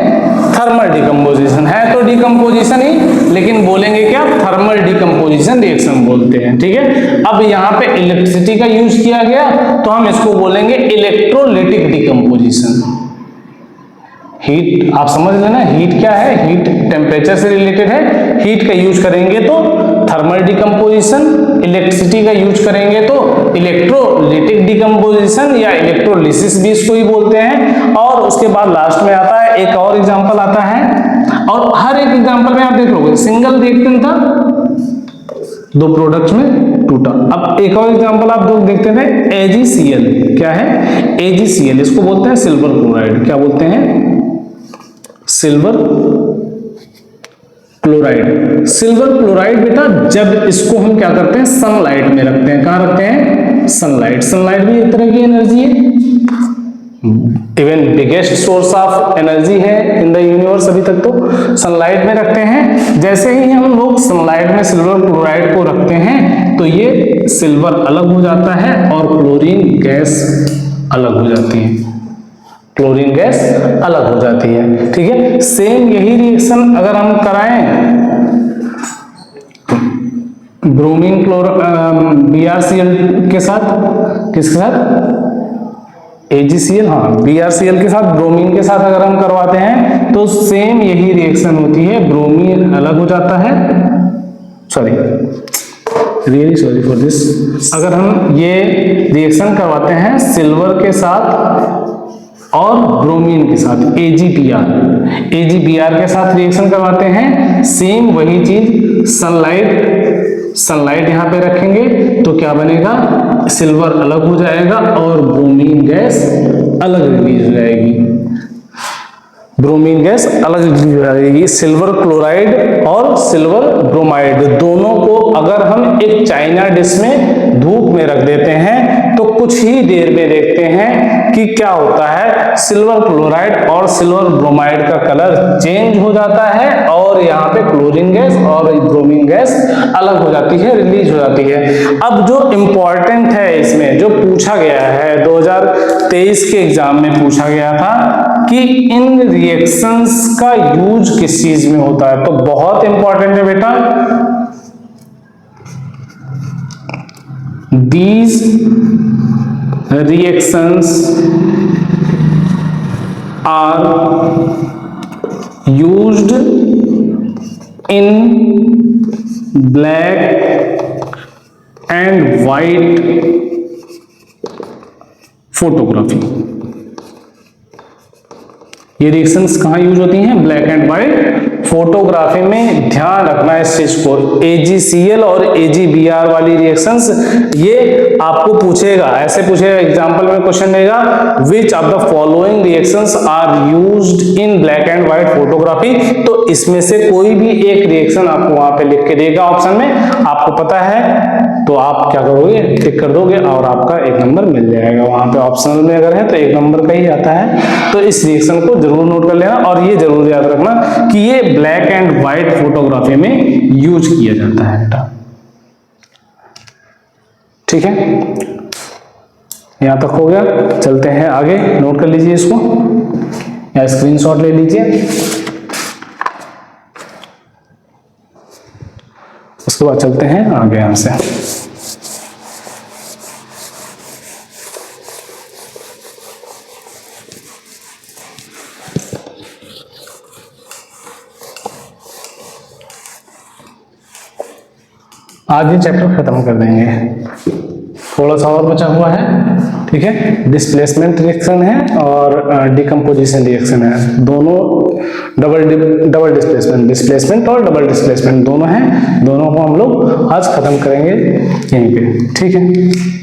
थर्मल डिकम्पोजिशन। है तो डिकम्पोजिशन ही, लेकिन बोलेंगे क्या, थर्मल डिकम्पोजिशन रिएक्शन बोलते हैं। ठीक है, अब यहाँ पे इलेक्ट्रिसिटी का यूज किया गया तो हम इसको बोलेंगे इलेक्ट्रोलिटिक डिकम्पोजिशन। हीट आप समझ लेना, हीट क्या है, हीट टेम्परेचर से रिलेटेड है, हीट का यूज करेंगे तो थर्मल डिकम्पोजिशन, इलेक्ट्रिसिटी का यूज करेंगे तो इलेक्ट्रोलिटिक डिकम्पोजिशन या इलेक्ट्रोलिसिस भी इसको ही बोलते हैं। और उसके बाद लास्ट में आता है एक और एग्जांपल आता है, और हर एक एग्जांपल में आप देख लोगे सिंगल रिएक्टेंट था, 2 प्रोडक्ट्स में टूटा। अब एक और एग्जांपल आप लोग देखते थे, AgCl, क्या है, AgCl, इसको बोलते हैं सिल्वर क्लोराइड। क्या बोलते हैं, सिल्वर क्लोराइड। सिल्वर क्लोराइड बेटा जब इसको हम क्या करते हैं, सनलाइट में रखते हैं, कहां रखते हैं, सनलाइट। सनलाइट भी एक तरह की एनर्जी है, even biggest source of energy है इन द यूनिवर्स अभी तक, तो सनलाइट में रखते हैं। जैसे ही हम लोग सनलाइट में सिल्वर क्लोराइड को रखते हैं तो ये सिल्वर अलग हो जाता है और क्लोरीन गैस अलग हो जाती है, क्लोरीन गैस अलग हो जाती है। ठीक है, सेम यही रिएक्शन अगर हम कराएं ब्रोमीन BrCl के साथ, किसके साथ, AgCl, हाँ BrCl के साथ, ब्रोमीन के साथ अगर हम करवाते हैं तो सेम यही रिएक्शन होती है, ब्रोमीन अलग हो जाता है, sorry really sorry for this. अगर हम ये रिएक्शन करवाते हैं सिल्वर के साथ और ब्रोमीन के साथ, AgBr के साथ रिएक्शन करवाते हैं, सेम वही चीज सनलाइट यहां पे रखेंगे तो क्या बनेगा, सिल्वर अलग हो जाएगा और ब्रोमीन गैस अलग रिलीज हो जाएगी, ब्रोमीन गैस अलग रिलीज हो जाएगी। सिल्वर क्लोराइड और सिल्वर ब्रोमाइड दोनों को अगर हम एक चाइना डिश में धूप में रख देते हैं तो कुछ ही देर में देखते हैं कि क्या होता है, सिल्वर क्लोराइड और सिल्वर ब्रोमाइड का कलर चेंज हो जाता है और यहाँ पे क्लोरीन गैस और ब्रोमीन गैस अलग हो जाती है, रिलीज हो जाती है। अब जो इंपॉर्टेंट है इसमें जो पूछा गया है 2023 के एग्जाम में पूछा गया था कि इन रिएक्शंस का यूज किस चीज में होता है, तो बहुत इंपॉर्टेंट है बेटा, these reactions are used in black and white photography। ये रिएक्शंस कहाँ यूज होती हैं? ब्लैक एंड व्हाइट फोटोग्राफी में। ध्यान रखना इस चीज को, AgCl और AgBr वाली रिएक्शंस ये आपको पूछेगा, ऐसे पूछेगा एग्जांपल में क्वेश्चन देगा, which of the following reactions are used in black and white photography. तो इसमें से कोई भी एक रिएक्शन आपको वहां पे लिख के देगा ऑप्शन में, आपको पता है तो आप क्या करोगे? टिक कर दोगे और आपका 1 नंबर मिल जाएगा। वहां पे ऑप्शनल में अगर है तो 1 नंबर का ही आता है। तो इस रिएक्शन को जरूर नोट कर लेना और ये जरूर याद रखना कि ये ब्लैक एंड व्हाइट फोटोग्राफी में यूज किया जाता है बेटा। ठीक है, यहां तक हो गया। चलते हैं आगे, नोट कर लीजिए इसको या स्क्रीनशॉट ले लीजिए। उसके बाद चलते हैं आगे यहां से। आज ये चैप्टर खत्म कर देंगे, थोड़ा सा और बचा हुआ है। ठीक है, डिस्प्लेसमेंट रिएक्शन है और डिकम्पोजिशन रिएक्शन है, दोनों डबल डिस्प्लेसमेंट और डबल डिस्प्लेसमेंट दोनों हैं। दोनों को हम लोग आज खत्म करेंगे यहीं पे। ठीक है।